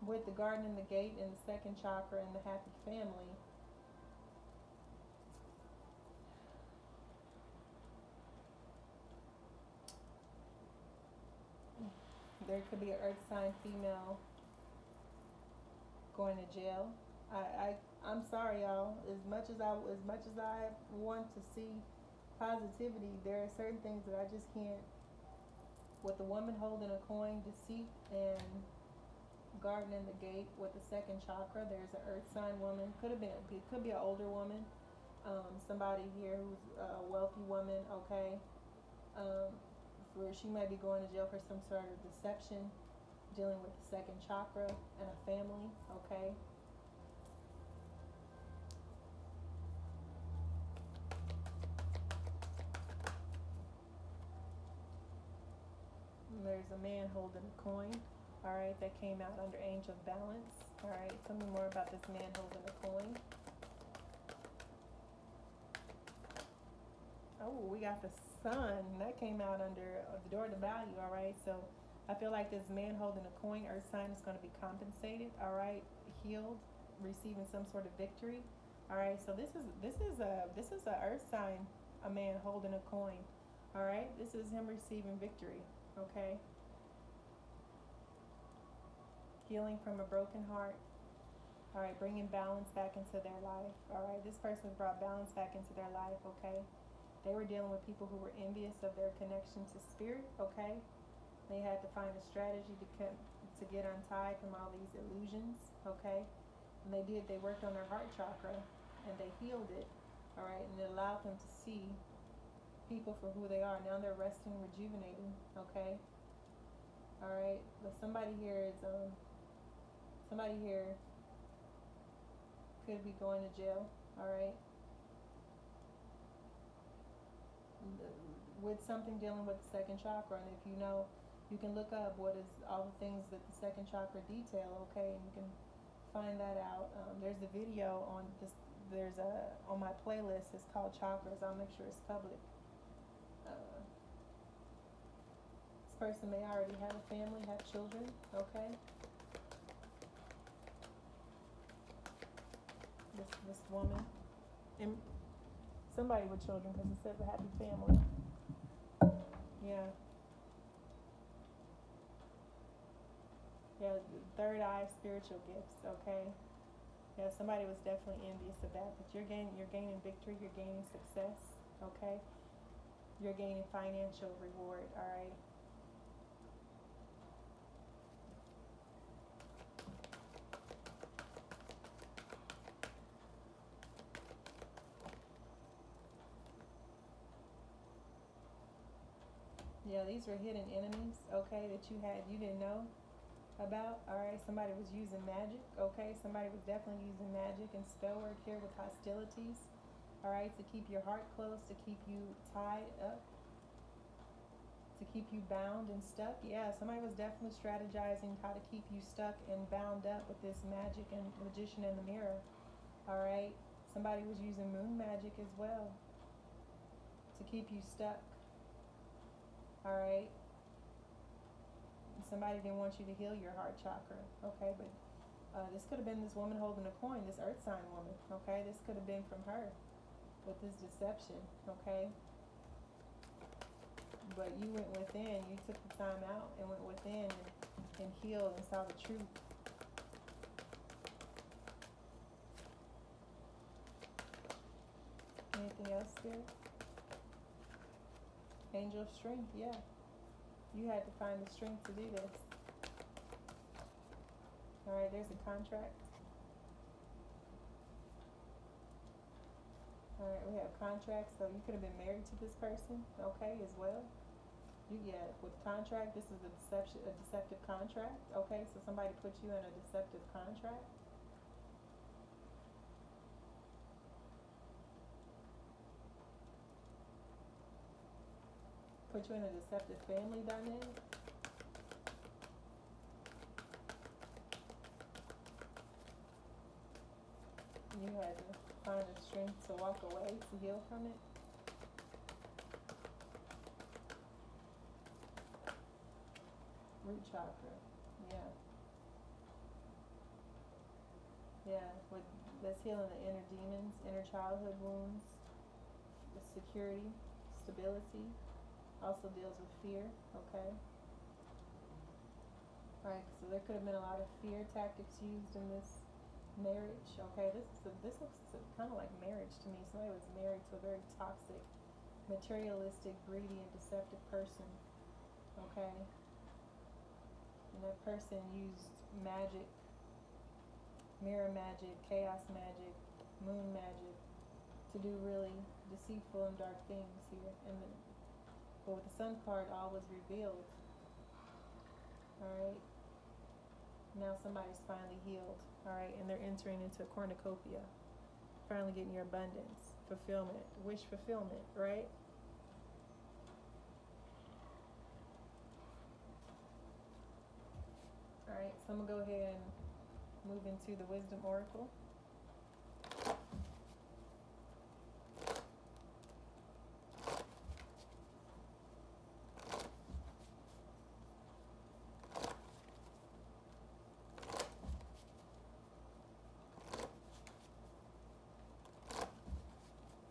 with the garden and the gate and the second chakra and the happy family. There could be an earth sign female going to jail. I'm sorry, y'all. As much as I want to see positivity, there are certain things that I just can't. With the woman holding a coin, deceit, and gardening the gate with the second chakra, there's an earth sign woman. It could be an older woman. Somebody here who's a wealthy woman, okay? Where she might be going to jail for some sort of deception, dealing with the second chakra and a family, okay? And there's a man holding a coin, all right, that came out under Angel of Balance. All right, tell me more about this man holding a coin. Oh, we got the sun. That came out under the door to value, all right? So I feel like this man holding a coin, earth sign, is going to be compensated, all right? Healed, receiving some sort of victory. All right, so this is a earth sign, a man holding a coin. All right, this is him receiving victory, okay? Healing from a broken heart. All right, bringing balance back into their life. All right, this person brought balance back into their life, okay? They were dealing with people who were envious of their connection to spirit, okay? They had to find a strategy to get untied from all these illusions, okay? And they did. They worked on their heart chakra, and they healed it, all right? And it allowed them to see people for who they are. Now they're resting, rejuvenating, okay? All right, but somebody here could be going to jail, all right? With something dealing with the second chakra. And if you know, you can look up what is all the things that the second chakra detail, okay, and you can find that out. There's a video on this, on my playlist, it's called Chakras. I'll make sure it's public. This person may already have a family, have children, okay? This woman, and somebody with children, because it says a happy family. Yeah. Yeah, third eye, spiritual gifts, okay? Yeah, somebody was definitely envious of that, but you're gaining victory, you're gaining success, okay? You're gaining financial reward, all right? Yeah, these were hidden enemies, okay, that you didn't know about, all right? Somebody was using magic, okay? Somebody was definitely using magic and spell work here with hostilities, all right, to keep your heart closed, to keep you tied up, to keep you bound and stuck. Yeah, somebody was definitely strategizing how to keep you stuck and bound up with this magic and magician in the mirror, all right? Somebody was using moon magic as well to keep you stuck. All right. Somebody didn't want you to heal your heart chakra. Okay, but this could have been this woman holding a coin, this earth sign woman. Okay, this could have been from her with this deception. Okay. But you went within, you took the time out and went within and healed and saw the truth. Anything else, Spirit? Angel of strength, yeah. You had to find the strength to do this. All right, there's a contract. All right, we have contracts, so you could have been married to this person, okay, as well. With contract, this is a deceptive contract, okay? So somebody put you in a deceptive contract. Put you in a deceptive family dynamic. You had to find the strength to walk away, to heal from it. Root chakra, yeah. Yeah, that's healing the inner demons, inner childhood wounds, the security, stability. Also deals with fear, okay? Alright, so there could have been a lot of fear tactics used in this marriage, okay? This looks kind of like marriage to me. Somebody was married to a very toxic materialistic, greedy, and deceptive person, okay? And that person used magic, mirror magic, chaos magic, moon magic to do really deceitful and dark things here. But with the Sun card, all was revealed. Alright? Now somebody's finally healed. Alright? And they're entering into a cornucopia. Finally getting your abundance, fulfillment, wish fulfillment, right? Alright, so I'm going to go ahead and move into the Wisdom Oracle.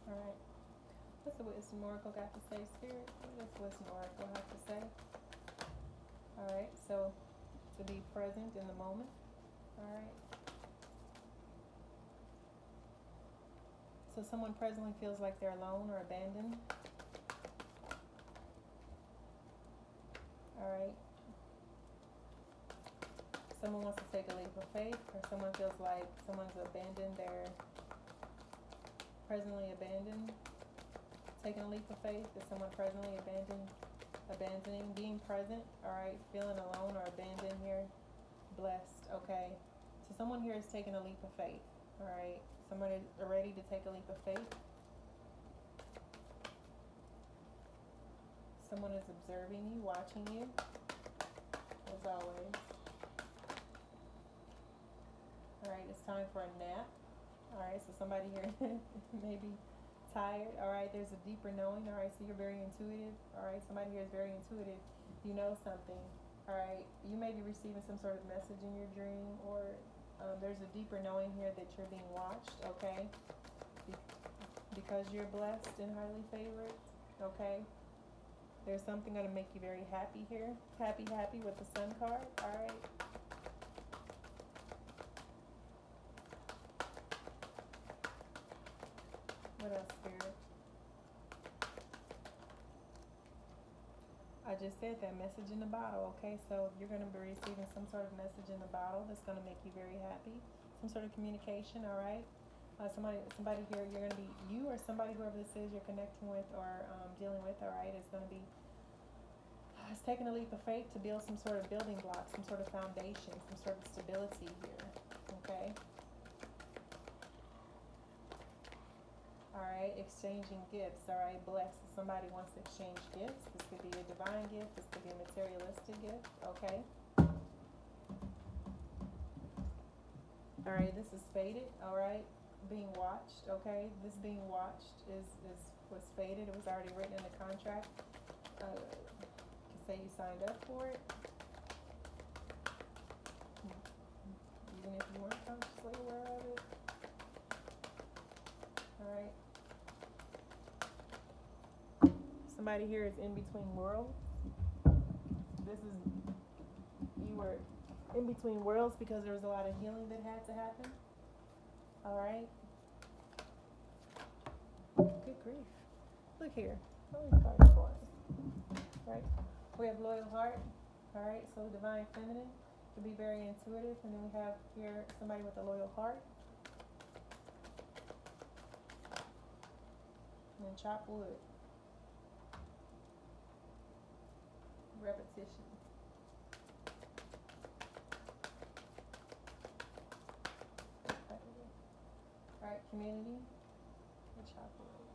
Alright, what's the Wisdom Oracle got to say, Spirit? What does the Wisdom Oracle have to say? Alright, so to be present in the moment. Alright. So someone presently feels like they're alone or abandoned. Alright. Someone wants to take a leap of faith, or someone feels like someone's abandoned, they're presently abandoned. Taking a leap of faith, is someone presently abandoning, being present, alright, feeling alone or abandoned here, blessed, okay. So someone here is taking a leap of faith, alright. Someone is ready to take a leap of faith. Someone is observing you, watching you, as always. Alright, it's time for a nap. Alright, so somebody here may be tired. Alright, there's a deeper knowing. Alright, so you're very intuitive. Alright, somebody here is very intuitive. You know something. Alright, you may be receiving some sort of message in your dream, or there's a deeper knowing here that you're being watched, okay? Because you're blessed and highly favored, okay? There's something going to make you very happy here. Happy with the Sun card, alright? What else, Spirit? I just said that, message in the bottle, okay? So you're going to be receiving some sort of message in the bottle that's going to make you very happy. Some sort of communication, all right? Somebody here, you're going to be, you or somebody, whoever this is you're connecting with or dealing with, all right, is going to be, it's taking a leap of faith to build some sort of building block, some sort of foundation, some sort of stability here, okay? Alright, exchanging gifts. Alright, blessed. Somebody wants to exchange gifts. This could be a divine gift. This could be a materialistic gift. Okay. Alright, this is fated. Alright, being watched. Okay, this being watched was fated. It was already written in the contract. You can say you signed up for it. Even if you weren't consciously aware of it. Alright. Somebody here is in between worlds. You were in between worlds because there was a lot of healing that had to happen. Alright. Good grief. Look here. What are these cards for? Right? We have loyal heart. Alright, so divine feminine could be very intuitive. And then we have here somebody with a loyal heart. And then chop wood. Repetition. Alright, community. And chop wood.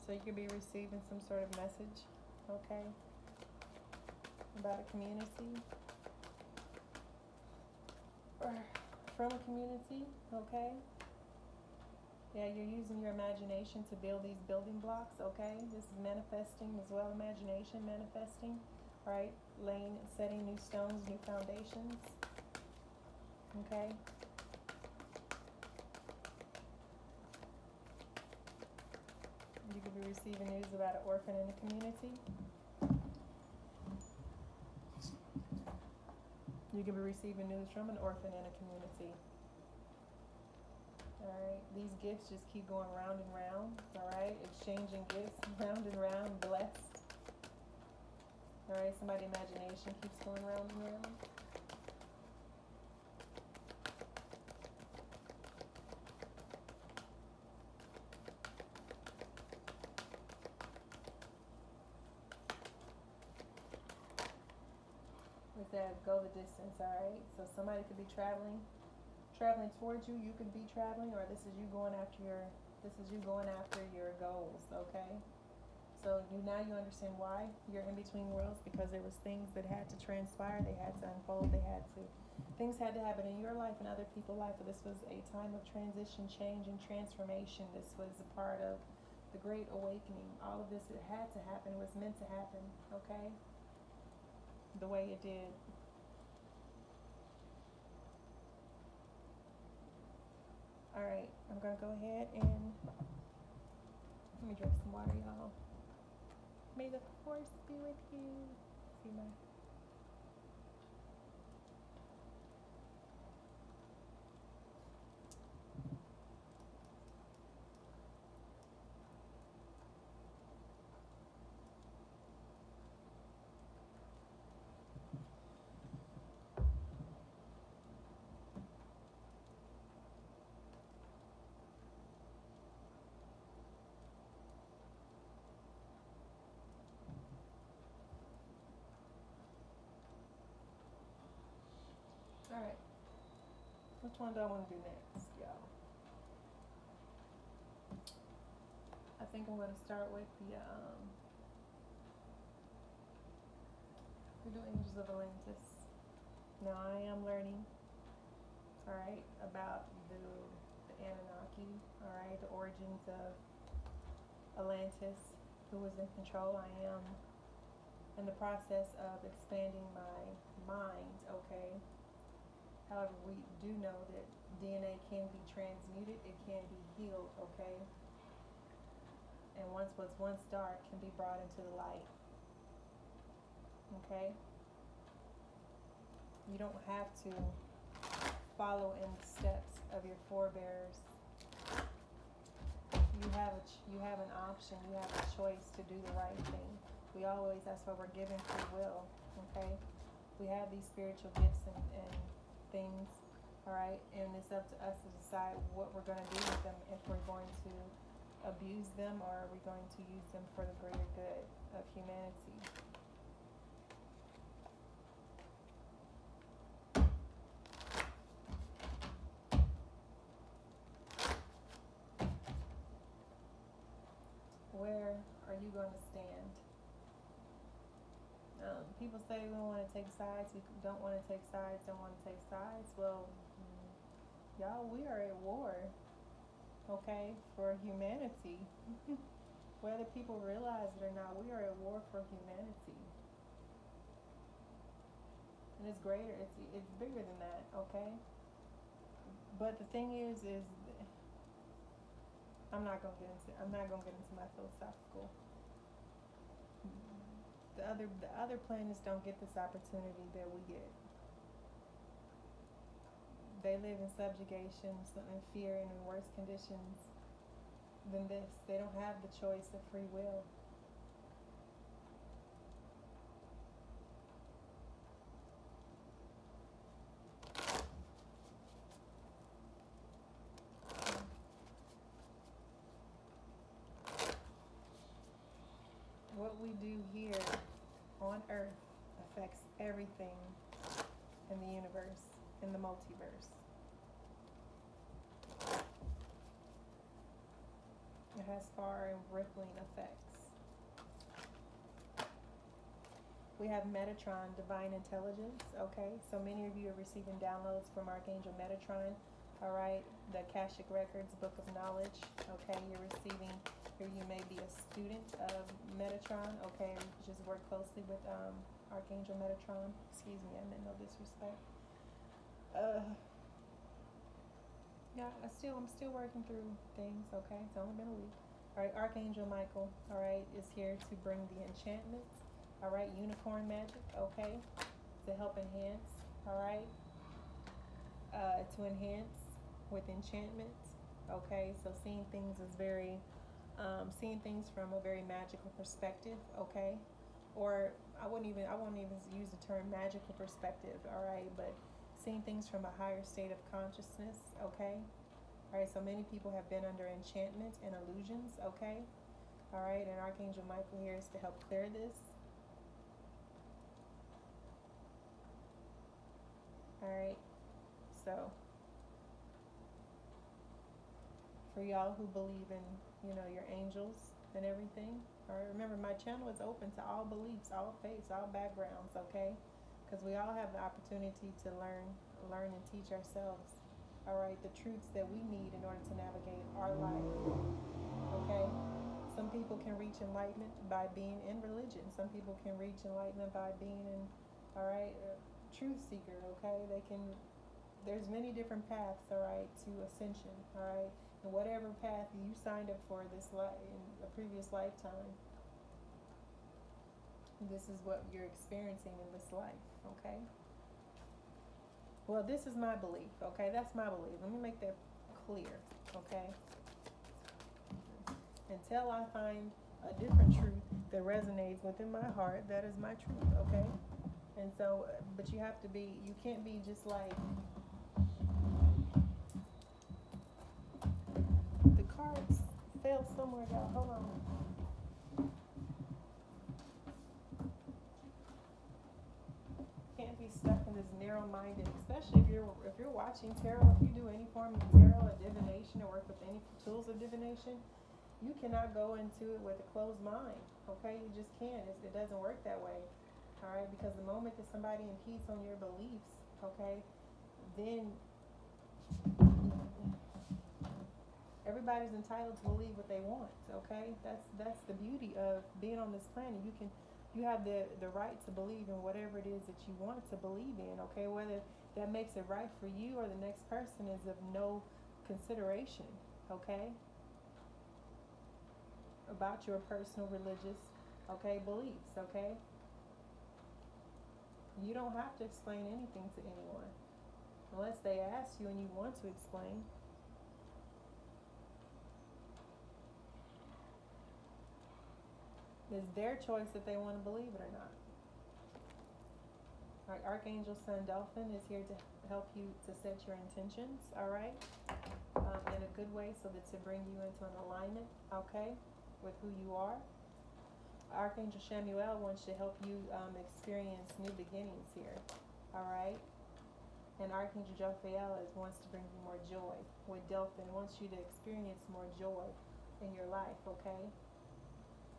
So you could be receiving some sort of message, okay, about a community. Or from a community, okay? Yeah, you're using your imagination to build these building blocks, okay? This is manifesting as well, imagination, manifesting, right? Setting new stones, new foundations, okay? You could be receiving news about an orphan in the community. You could be receiving news from an orphan in a community Alright, these gifts just keep going round and round. Alright, exchanging gifts round and round, blessed. Alright, somebody's imagination keeps going round and round. With that, go the distance, alright? So somebody could be traveling towards you, you could be traveling, or this is you going after your goals, okay? So now you understand why you're in between worlds, because there was things that had to transpire, they had to unfold, things had to happen in your life and other people's life. But this was a time of transition, change, and transformation. This was a part of the Great Awakening. All of this, it had to happen. It was meant to happen, okay? The way it did. Alright, I'm going to go ahead and let me drink some water, y'all. May the force be with you. See my... Alright. Which one do I want to do next, y'all? I think I'm going to start with the, we do Angels of Atlantis. Now I am learning, alright, about the Anunnaki, alright, the origins of Atlantis, who was in control. I am in the process of expanding my mind, okay? However, we do know that DNA can be transmuted, it can be healed, okay? And what's once dark can be brought into the light, okay? You don't have to follow in the steps of your forebears. You have an option, you have a choice to do the right thing. That's why we're given free will, okay? We have these spiritual gifts and things, all right? And it's up to us to decide what we're going to do with them, if we're going to abuse them or are we going to use them for the greater good of humanity. Where are you going to stand? People say we don't want to take sides, we don't want to take sides, don't want to take sides. Well, y'all, we are at war, okay, for humanity. Whether people realize it or not, we are at war for humanity. And it's greater, it's bigger than that, okay? But the thing is I'm not gonna get into my philosophical. The other planets don't get this opportunity that we get. They live in subjugation, in fear, and in worse conditions than this. They don't have the choice of free will. What we do here on Earth affects everything in the universe, in the multiverse. It has far and rippling effects. We have Metatron, divine intelligence, okay? So many of you are receiving downloads from Archangel Metatron, all right? The Akashic Records, Book of Knowledge, okay? You're receiving, here you may be a student of Metatron, okay? Just work closely with Archangel Metatron. Excuse me, I meant no disrespect. Yeah, I'm still working through things, okay? It's only been a week. All right, Archangel Michael, all right, is here to bring the enchantments, all right? Unicorn magic, okay? To help enhance, all right? To enhance with enchantments, Okay, so seeing things is very, seeing things from a very magical perspective. Okay, or I won't even use the term magical perspective. All right, but seeing things from a higher state of consciousness. Okay, all right. So many people have been under enchantment and illusions. Okay, all right, and Archangel Michael here is to help clear this. All right, so for y'all who believe in, your angels and everything. All right, remember my channel is open to all beliefs, all faiths, all backgrounds, okay? Because we all have the opportunity to learn and teach ourselves, all right, the truths that we need in order to navigate our life, okay? Some people can reach enlightenment by being in religion. Some people can reach enlightenment by being in, all right, truth seeker, okay? There's many different paths, all right, to ascension, all right? And whatever path you signed up for this life in a previous lifetime, this is what you're experiencing in this life, okay? Well, this is my belief, okay? That's my belief. Let me make that clear, okay? Until I find a different truth that resonates within my heart, that is my truth, okay? And so, but you can't be just like, the cards fell somewhere, y'all. Hold on. Can't be stuck in this narrow-minded, especially if you're watching tarot. If you do any form of tarot or divination or work with any tools of divination, you cannot go into it with a closed mind. Okay, you just can't. It doesn't work that way. All right, because the moment that somebody impedes on your beliefs, okay, then everybody's entitled to believe what they want. Okay, that's the beauty of being on this planet. You have the right to believe in whatever it is that you want to believe in. Okay, whether that makes it right for you or the next person is of no consideration. Okay, about your personal religious, okay, beliefs. Okay, you don't have to explain anything to anyone unless they ask you and you want to explain. It's their choice if they want to believe it or not. All right, Archangel Sun Dolphin is here to help you to set your intentions, all right, in a good way so that to bring you into an alignment, okay, with who you are. Archangel Shamuel wants to help you experience new beginnings here, all right. And Archangel Jophiel wants to bring you more joy. With Delphin, wants you to experience more joy in your life, okay?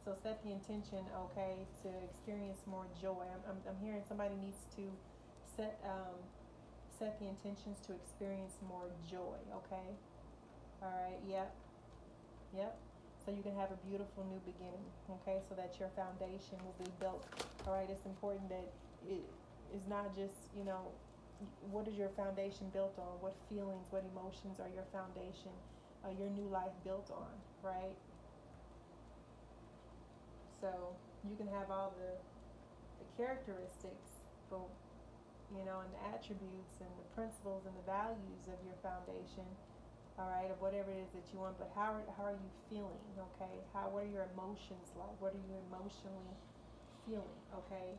So set the intention, okay, to experience more joy. I'm hearing somebody needs to set the intentions to experience more joy, okay? All right, yep. So you can have a beautiful new beginning, okay? So that your foundation will be built. All right, it's important that it is not just, what is your foundation built on? What feelings, what emotions are your foundation, your new life built on, right? So you can have all the characteristics, but and the attributes and the principles and the values of your foundation, all right, of whatever it is that you want. But how are you feeling? Okay, what are your emotions like? What are you emotionally feeling? Okay.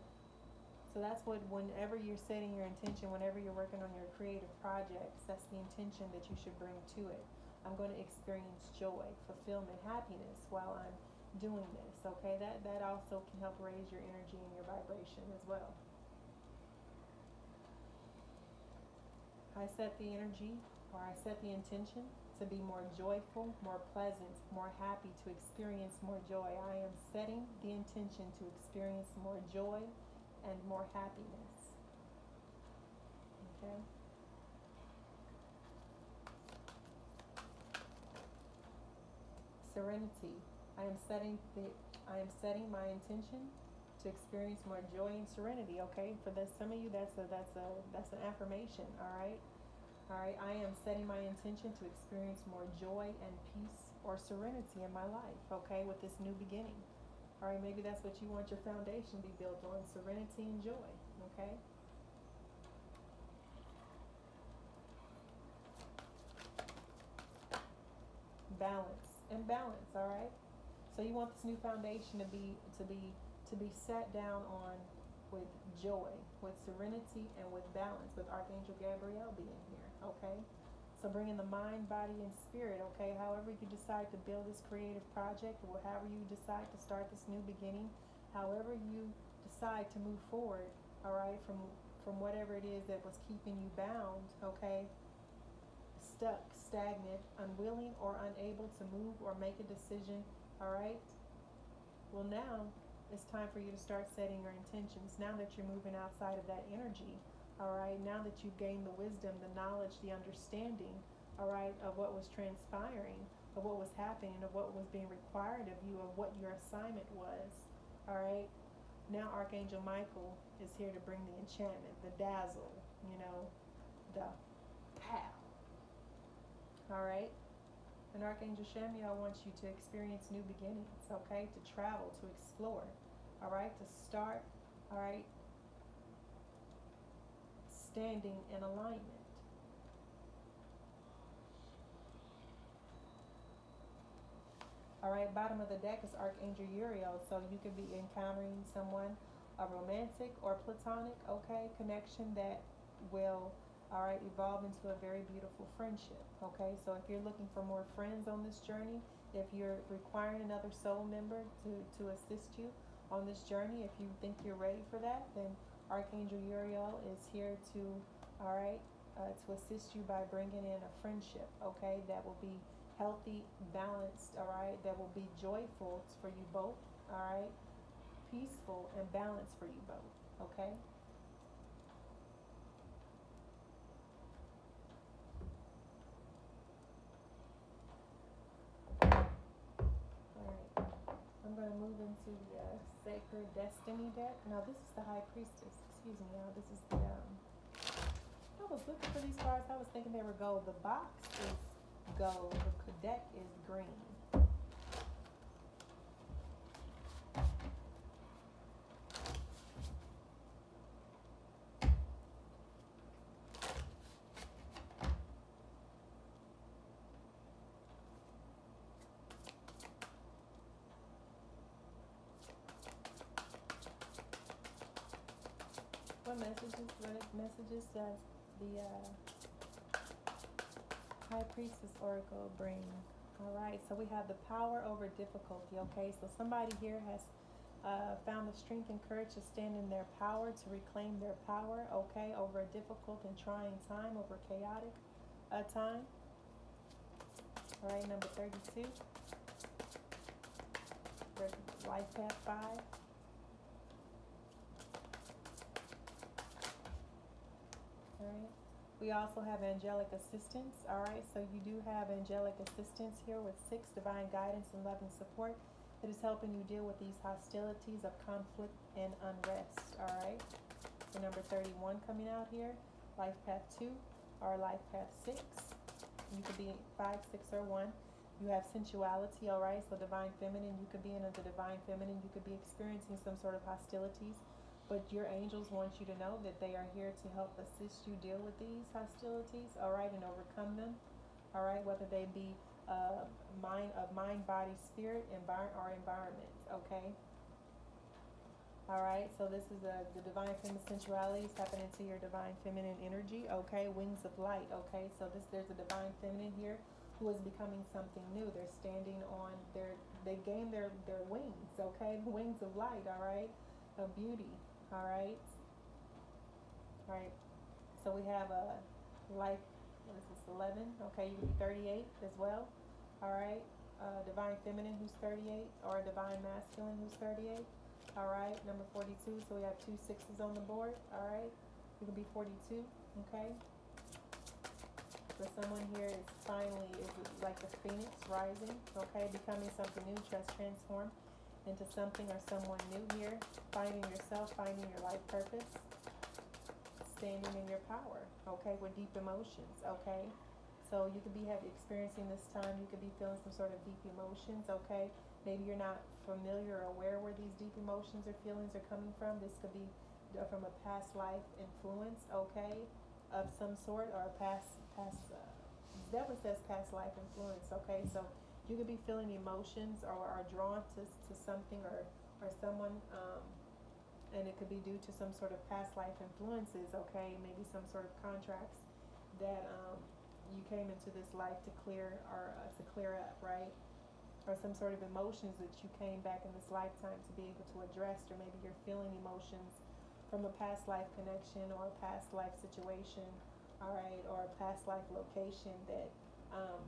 So that's whenever you're setting your intention, whenever you're working on your creative projects, that's the intention that you should bring to it. I'm going to experience joy, fulfillment, happiness while I'm doing this, okay? That also can help raise your energy and your vibration as well. I set the energy, or I set the intention to be more joyful, more pleasant, more happy, to experience more joy. I am setting the intention to experience more joy and more happiness. Okay? Serenity. I am setting my intention to experience more joy and serenity. Okay, for some of you, that's an affirmation. All right. I am setting my intention to experience more joy and peace or serenity in my life. Okay, with this new beginning. All right, maybe that's what you want your foundation to be built on: serenity and joy. Okay. balance, and balance, all right? So you want this new foundation to be set down on with joy, with serenity, and with balance, with Archangel Gabriel being here, okay? So bring in the mind, body, and spirit, okay? However you decide to build this creative project, or however you decide to start this new beginning, however you decide to move forward, all right, from whatever it is that was keeping you bound, okay? Stuck, stagnant, unwilling, or unable to move or make a decision, all right? Well, now it's time for you to start setting your intentions. Now that you're moving outside of that energy, all right? Now that you've gained the wisdom, the knowledge, the understanding, all right, of what was transpiring, of what was happening, of what was being required of you, of what your assignment was, all right? Now Archangel Michael is here to bring the enchantment, the dazzle, the pow. All right? And Archangel Shamiel wants you to experience new beginnings, okay? To travel, to explore, all right? To start, all right? Standing in alignment. All right, bottom of the deck is Archangel Uriel, so you could be encountering someone, a romantic or platonic, okay, connection that will, all right, evolve into a very beautiful friendship, okay? So if you're looking for more friends on this journey, if you're requiring another soul member to assist you on this journey, if you think you're ready for that, then Archangel Uriel is here to, all right, to assist you by bringing in a friendship, okay, that will be healthy, balanced, all right, that will be joyful for you both, all right, peaceful and balanced for you both, okay? All right, I'm going to move into the Sacred Destiny deck. Now, this is the High Priestess. Excuse me, y'all. This is the, I was looking for these cards. I was thinking they were gold. The box is gold. The deck is green. What messages does the High Priestess Oracle bring? All right, so we have the power over difficulty, okay? So somebody here has found the strength and courage to stand in their power, to reclaim their power, okay, over a difficult and trying time, over a chaotic time. All right, number 32. Life Path 5. All right. We also have angelic assistance. All right. So you do have angelic assistance here with 6, divine guidance and love and support that is helping you deal with these hostilities of conflict and unrest. All right. So number 31 coming out here, life path 2 or life path 6. You could be 5, 6, or 1. You have sensuality. All right. So divine feminine. You could be in the divine feminine. You could be experiencing some sort of hostilities. But your angels want you to know that they are here to help assist you deal with these hostilities, all right, and overcome them, all right, whether they be mind, body, spirit, or environment, okay? All right, so this is the divine feminine sensuality is tapping into your divine feminine energy, okay? Wings of light, okay? So there's a divine feminine here who is becoming something new. They're standing on they gain their wings, okay? Wings of light, all right, of beauty. All right. All right. So we have a life, what is this, 11? Okay, you can be 38 as well. All right. Divine feminine who's 38 or a divine masculine who's 38. All right. Number 42. So we have 2 6s on the board. All right. You can be 42. Okay. So someone here is like the phoenix rising. Okay. Becoming something new, transform into something or someone new here, finding yourself, finding your life purpose, standing in your power, okay, with deep emotions, okay? So you could be experiencing this time, you could be feeling some sort of deep emotions, okay? Maybe you're not familiar or aware where these deep emotions or feelings are coming from. This could be from a past life influence, okay, of some sort, or a past definitely says past life influence, okay? So You could be feeling emotions or are drawn to something or someone, and it could be due to some sort of past life influences, okay? Maybe some sort of contracts that you came into this life to clear up, right? Or some sort of emotions that you came back in this lifetime to be able to address, or maybe you're feeling emotions from a past life connection or a past life situation, all right, or a past life location that, all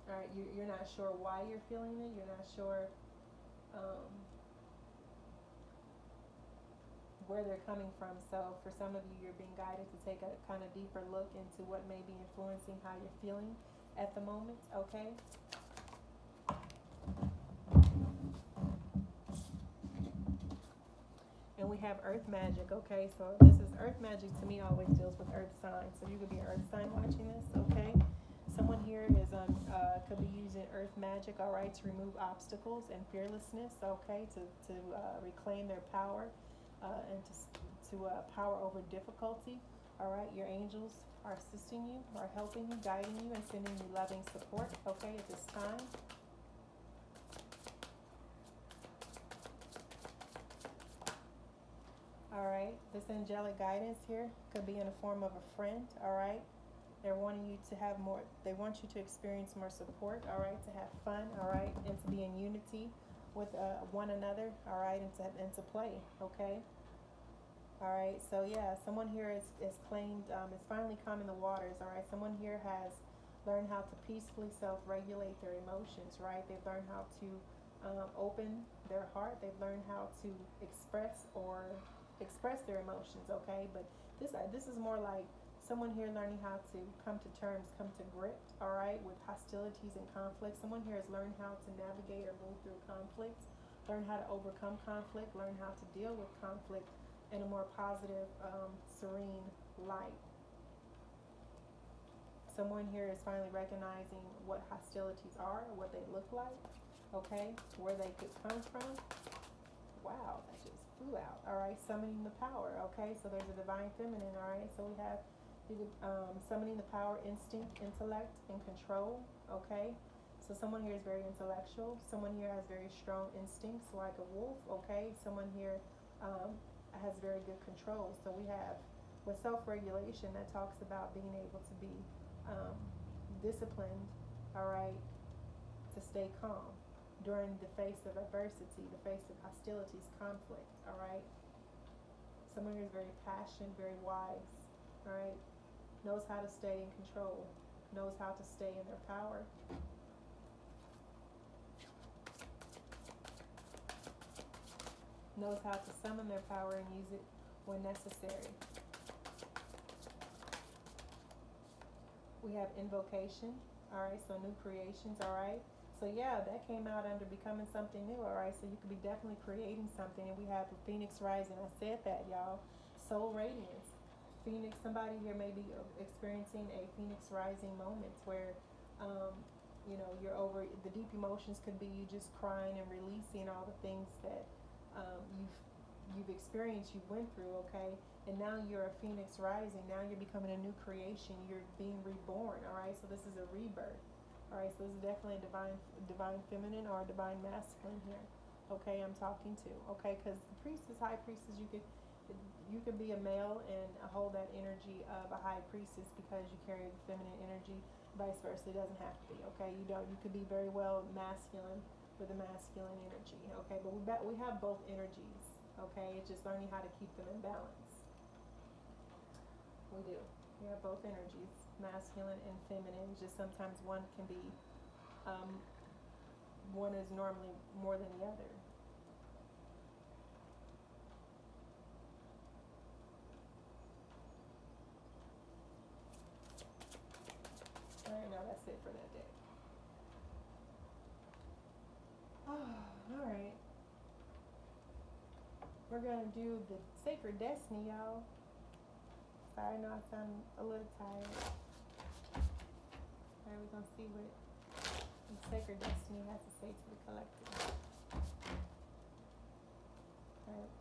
right, you're not sure why you're feeling it, you're not sure where they're coming from. So for some of you, you're being guided to take a kind of deeper look into what may be influencing how you're feeling at the moment, okay? And we have earth magic, okay? So this is earth magic, to me always deals with earth signs. So you could be an earth sign watching this, okay? Someone here is could be using earth magic, all right, to remove obstacles and fearlessness, okay, to reclaim their power and to power over difficulty, all right. Your angels are assisting you, are helping you, guiding you, and sending you loving support, okay, at this time. All right, this angelic guidance here could be in the form of a friend, all right. They're wanting you to have more, they want you to experience more support, all right, to have fun, all right, and to be in unity with one another, all right, and to play, okay. All right, so yeah, someone here is claimed, is finally calming the waters, all right. Someone here has learned how to peacefully self-regulate their emotions, right. They've learned how to open their heart. They've learned how to express their emotions, okay. But this is more like someone here learning how to come to terms, come to grips, all right, with hostilities and conflict. Someone here has learned how to navigate or move through conflict, learn how to overcome conflict, learn how to deal with conflict in a more positive, serene light. Someone here is finally recognizing what hostilities are, what they look like, okay, where they could come from. Wow, that just flew out. All right, summoning the power, okay, so there's a divine feminine, all right, so we have summoning the power, instinct, intellect, and control, okay. So someone here is very intellectual. Someone here has very strong instincts like a wolf, okay. Someone here has very good control. So we have, with self-regulation, that talks about being able to be disciplined, all right, to stay calm during the face of adversity, the face of hostilities, conflict, all right. Someone here is very passionate, very wise, all right, knows how to stay in control, knows how to stay in their power. Knows how to summon their power and use it when necessary. We have invocation, all right, so new creations, all right. So yeah, that came out under becoming something new, all right. So you could be definitely creating something. And we have the Phoenix rising. I said that, y'all. Soul radiance. Phoenix, somebody here may be experiencing a Phoenix rising moment where, you know, you're over, the deep emotions could be you just crying and releasing all the things that you've experienced, you went through, okay? And now you're a Phoenix rising. Now you're becoming a new creation. You're being reborn, all right? So this is a rebirth, all right? So this is definitely a divine feminine or a divine masculine here, okay? I'm talking to, okay? Because the priestess, high priestess, you could be a male and hold that energy of a high priestess because you carry the feminine energy. Vice versa, it doesn't have to be, okay? You could be very well masculine with a masculine energy, okay? But we have both energies, okay? It's just learning how to keep them in balance. We do. We have both energies, masculine and feminine. Just sometimes one can be, one is normally more than the other. All right, now that's it for that day. Oh, all right. We're gonna do the Sacred Destiny, y'all. Sorry, I know I sound a little tired. Alright, we're gonna see what the Sacred Destiny has to say to the collective. Alright.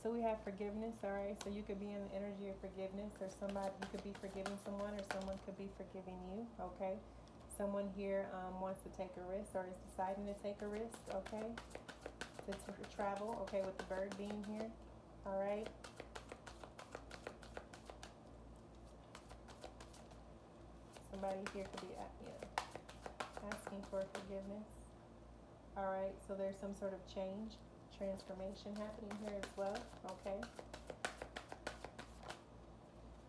So So we have forgiveness, all right? So you could be in the energy of forgiveness, or somebody, you could be forgiving someone, or someone could be forgiving you, okay? Someone here wants to take a risk, or is deciding to take a risk, okay? To travel, okay, with the bird being here, all right? Somebody here could be asking for forgiveness, all right? So there's some sort of change, transformation happening here as well, okay?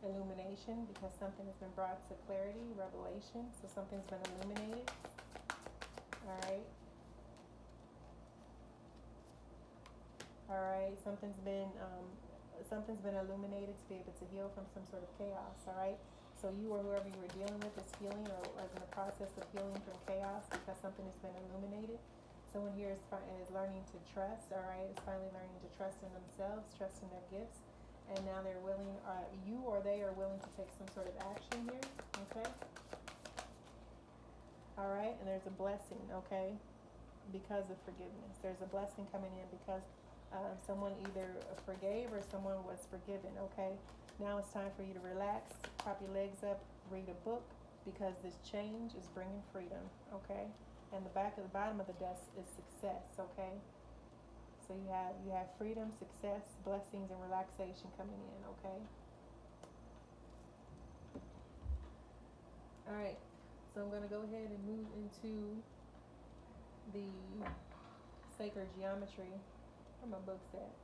Illumination, because something has been brought to clarity, revelation, so something's been illuminated, all right? All right, something's been illuminated to be able to heal from some sort of chaos, all right? So you or whoever you were dealing with is healing, or is in the process of healing from chaos because something has been illuminated. Someone here is learning to trust, all right? Is finally learning to trust in themselves, trust in their gifts, and now they're willing, you or they are willing to take some sort of action here, okay? All right, and there's a blessing, okay, because of forgiveness. There's a blessing coming in because someone either forgave or someone was forgiven, okay? Now it's time for you to relax, prop your legs up, read a book, because this change is bringing freedom, okay? And the bottom of the desk is success, okay? So you have freedom, success, blessings, and relaxation coming in, okay? All right, so I'm going to go ahead and move into the sacred geometry. Where my books at?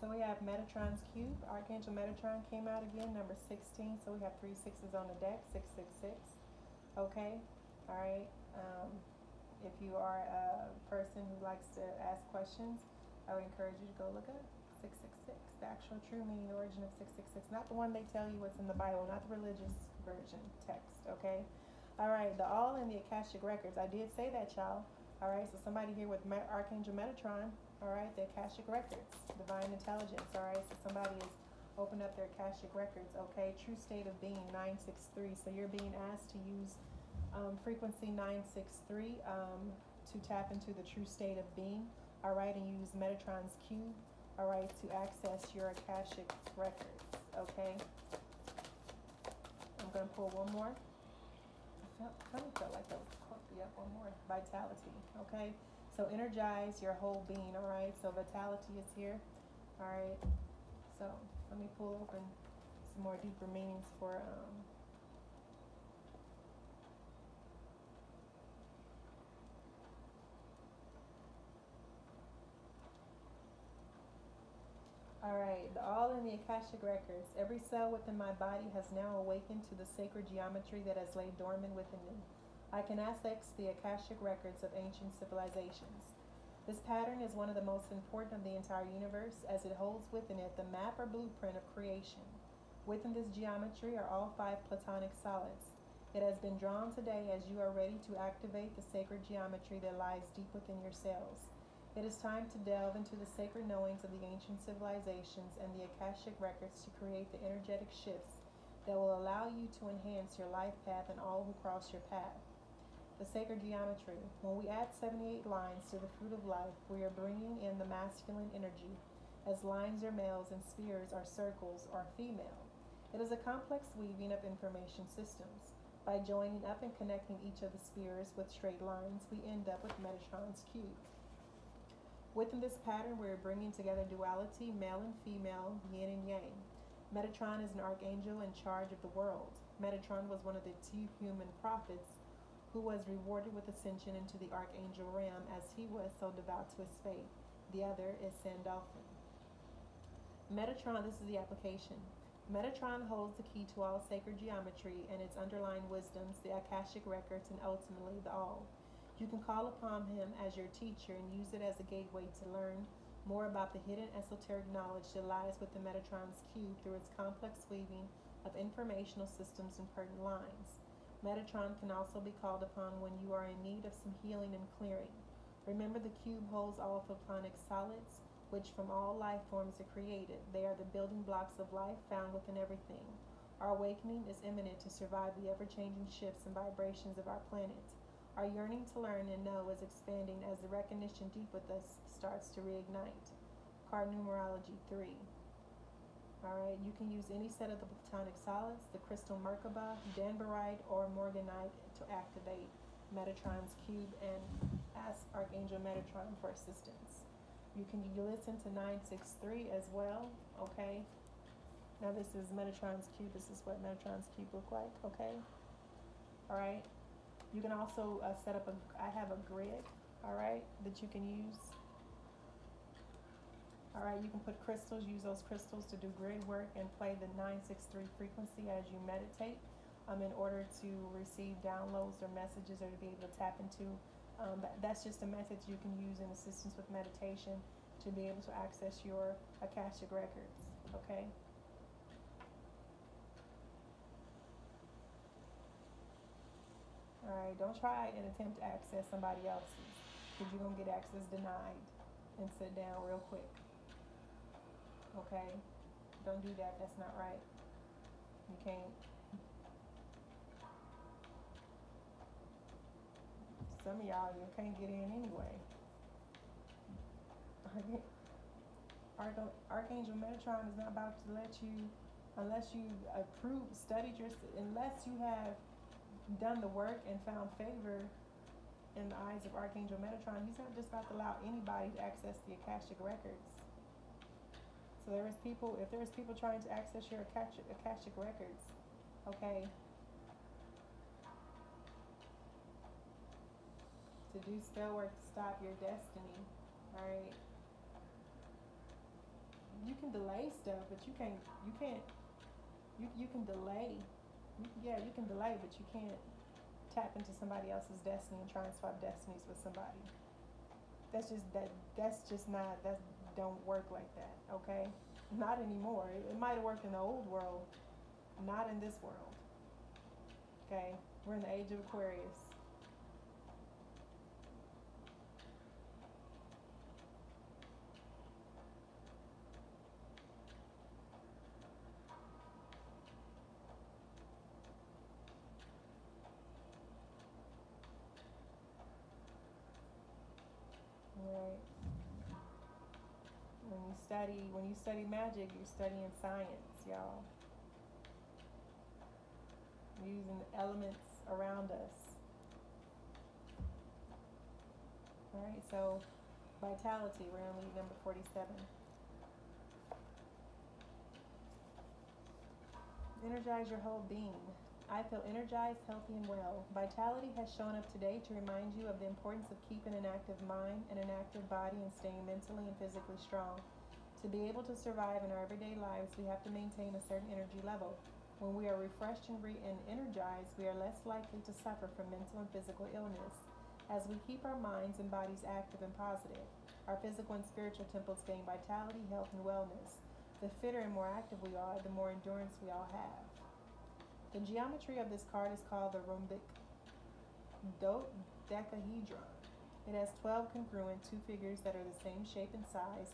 So we have Metatron's Cube. Archangel Metatron came out again, number 16. So we have 3 6s on the deck, 666. Okay, all right. If you are a person who likes to ask questions, I would encourage you to go look up 666, the actual true meaning, the origin of 666. Not the one they tell you what's in the Bible, not the religious version text, okay? All right, the all in the Akashic Records. I did say that, y'all. All right, so somebody here with Archangel Metatron, all right, the Akashic Records, divine intelligence, all right, so somebody has opened up their Akashic Records, okay, true state of being, 963, so you're being asked to use frequency 963 to tap into the true state of being, all right, and use Metatron's Cube, all right, to access your Akashic Records, okay. I'm going to pull one more. I kind of felt like that was one more. Vitality, okay? So energize your whole being, all right? So vitality is here, all right? So let me pull open some more deeper meanings for all right, the all in the Akashic Records. Every cell within my body has now awakened to the sacred geometry that has laid dormant within me. I can access the Akashic Records of ancient civilizations. This pattern is one of the most important of the entire universe, as it holds within it the map or blueprint of creation. Within this geometry are all 5 platonic solids. It has been drawn today as you are ready to activate the sacred geometry that lies deep within your cells. It is time to delve into the sacred knowings of the ancient civilizations and the Akashic Records to create the energetic shifts that will allow you to enhance your life path and all who cross your path. The sacred geometry. When we add 78 lines to the fruit of life, we are bringing in the masculine energy, as lines are males and spheres are circles or female. It is a complex weaving of information systems. By joining up and connecting each of the spheres with straight lines, we end up with Metatron's Cube. Within this pattern, we are bringing together duality, male and female, yin and yang. Metatron is an archangel in charge of the world. Metatron was one of the 2 human prophets who was rewarded with ascension into the archangel realm as he was so devout to his faith. The other is Sandalphon. Metatron, this is the application. Metatron holds the key to all sacred geometry and its underlying wisdoms, the Akashic records, and ultimately the all. You can call upon him as your teacher and use it as a gateway to learn more about the hidden esoteric knowledge that lies within Metatron's cube through its complex weaving of informational systems and pertinent lines. Metatron can also be called upon when you are in need of some healing and clearing. Remember, the cube holds all photonic solids, which from all life forms are created. They are the building blocks of life found within everything. Our awakening is imminent to survive the ever-changing shifts and vibrations of our planet. Our yearning to learn and know is expanding as the recognition deep within us starts to reignite. Card numerology 3. Alright, you can use any set of the platonic solids, the crystal Merkaba, Danbarite, or Morganite to activate Metatron's cube and ask Archangel Metatron for assistance. You can listen to 963 as well, okay? Now this is Metatron's cube. This is what Metatron's cube look like, okay? Alright. You can also set up I have a grid, alright, that you can use. Alright, you can put crystals, use those crystals to do grid work and play the 963 frequency as you meditate in order to receive downloads or messages or to be able to tap into. That's just a method you can use in assistance with meditation to be able to access your Akashic records, okay? Alright, don't try and attempt to access somebody else's because you're going to get access denied and sit down real quick. Okay? Don't do that. That's not right. You can't. Some of y'all, you can't get in anyway. Archangel Metatron is not about to let you, unless you unless you have done the work and found favor in the eyes of Archangel Metatron, he's not just about to allow anybody to access the Akashic records. So if there's people trying to access your Akashic records, okay, to do spell work to stop your destiny, alright? You can delay stuff, but you can delay. Yeah, you can delay, but you can't tap into somebody else's destiny and try and swap destinies with somebody. That don't work like that, okay? Not anymore. It might have worked in the old world, not in this world. Okay? We're in the Age of Aquarius. Right. When you study magic, you're studying science, y'all. You're using the elements around us. Alright, so vitality, we're on lead number 47. Energize your whole being. I feel energized, healthy, and well. Vitality has shown up today to remind you of the importance of keeping an active mind and an active body and staying mentally and physically strong. To be able to survive in our everyday lives, we have to maintain a certain energy level. When we are refreshed and energized, we are less likely to suffer from mental and physical illness. As we keep our minds and bodies active and positive, our physical and spiritual temples gain vitality, health, and wellness. The fitter and more active we are, the more endurance we all have. The geometry of this card is called the rhombic dodecahedron. It has 12 congruent two figures that are the same shape and size,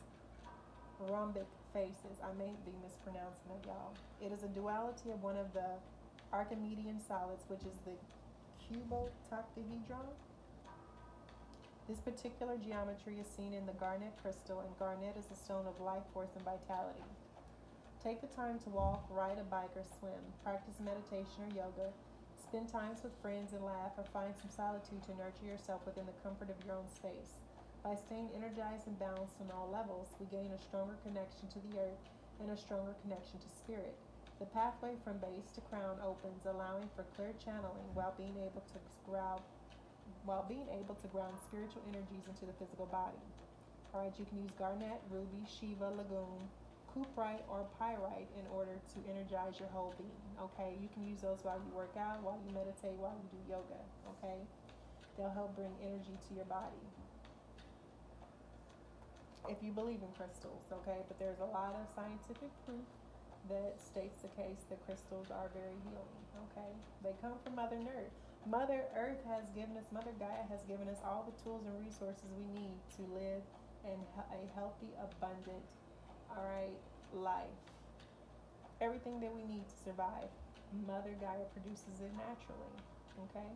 rhombic faces. I may be mispronouncing it, y'all. It is a duality of one of the Archimedean solids, which is the cuboctahedron. This particular geometry is seen in the garnet crystal, and garnet is a stone of life force and vitality. Take the time to walk, ride a bike, or swim. Practice meditation or yoga. Spend times with friends and laugh, or find some solitude to nurture yourself within the comfort of your own space. By staying energized and balanced on all levels, we gain a stronger connection to the earth and a stronger connection to spirit. The pathway from base to crown opens, allowing for clear channeling while being able to ground spiritual energies into the physical body. Alright, you can use garnet, ruby, shiva, lagoon, cuprite or pyrite in order to energize your whole being. Okay, you can use those while you work out, while you meditate, while you do yoga. Okay, they'll help bring energy to your body. If you believe in crystals, okay, but there's a lot of scientific proof that states the case that crystals are very healing. Okay, they come from Mother Earth. Mother Earth has given us, Mother Gaia has given us all the tools and resources we need to live in a healthy, abundant, all right, life. Everything that we need to survive, Mother Gaia produces it naturally. Okay.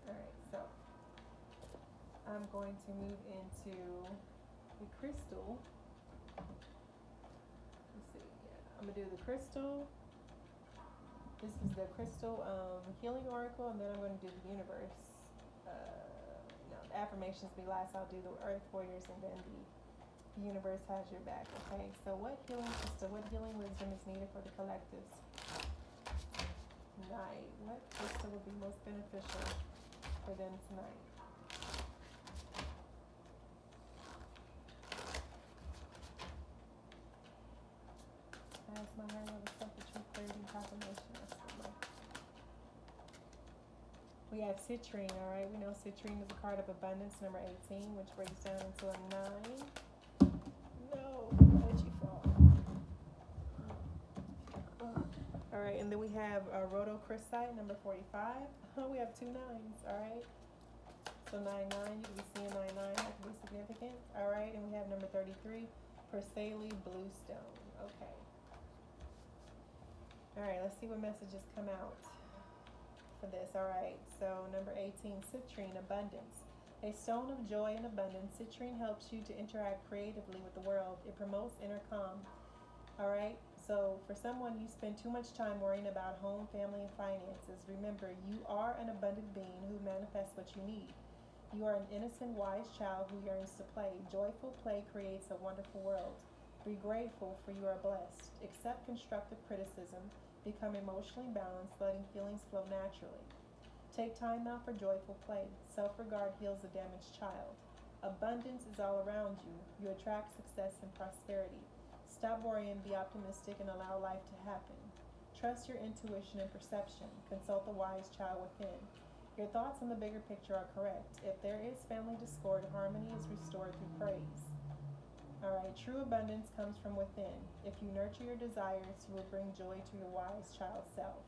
All right. So I'm going to move into the crystal. Let's see. Yeah, I'm gonna do the crystal. This is the crystal healing oracle, and then I'm going to do the universe. No, the affirmations be last. I'll do the earth warriors, and then the universe has your back. Okay. So what healing crystal? What healing wisdom is needed for the collectives? Night. What crystal would be most beneficial for them tonight? As my higher level self, the true clarity and confirmation. We have citrine, all right? We know citrine is a card of abundance, number 18, which breaks down into a 9. No, why did you fall? All right, and then we have rhodochrosite, number 45. We have 2 9s, all right? So 9 9, you can be seeing 9 9, that can be significant, all right? And we have number 33, Perseli bluestone, okay. All right, let's see what messages come out for this. All right, so number 18, citrine, abundance. A stone of joy and abundance, citrine helps you to interact creatively with the world. It promotes inner calm. All right, so for someone you spend too much time worrying about home, family, and finances, remember you are an abundant being who manifests what you need. You are an innocent, wise child who yearns to play. Joyful play creates a wonderful world. Be grateful, for you are blessed. Accept constructive criticism. Become emotionally balanced, letting feelings flow naturally. Take time out for joyful play. Self-regard heals a damaged child. Abundance is all around you. You attract success and prosperity. Stop worrying, be optimistic, and allow life to happen. Trust your intuition and perception. Consult the wise child within. Your thoughts on the bigger picture are correct. If there is family discord, harmony is restored through praise. Alright, true abundance comes from within. If you nurture your desires, you will bring joy to your wise child self.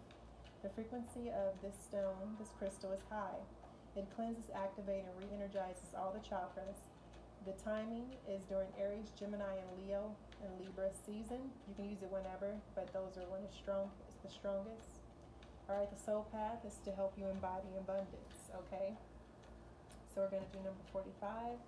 The frequency of this stone, this crystal, is high. It cleanses, activates, and re-energizes all the chakras. The timing is during Aries, Gemini, and Leo and Libra season. You can use it whenever, but those are when it's the strongest. Alright, the soul path is to help you embody abundance, okay? So we're going to do number 45.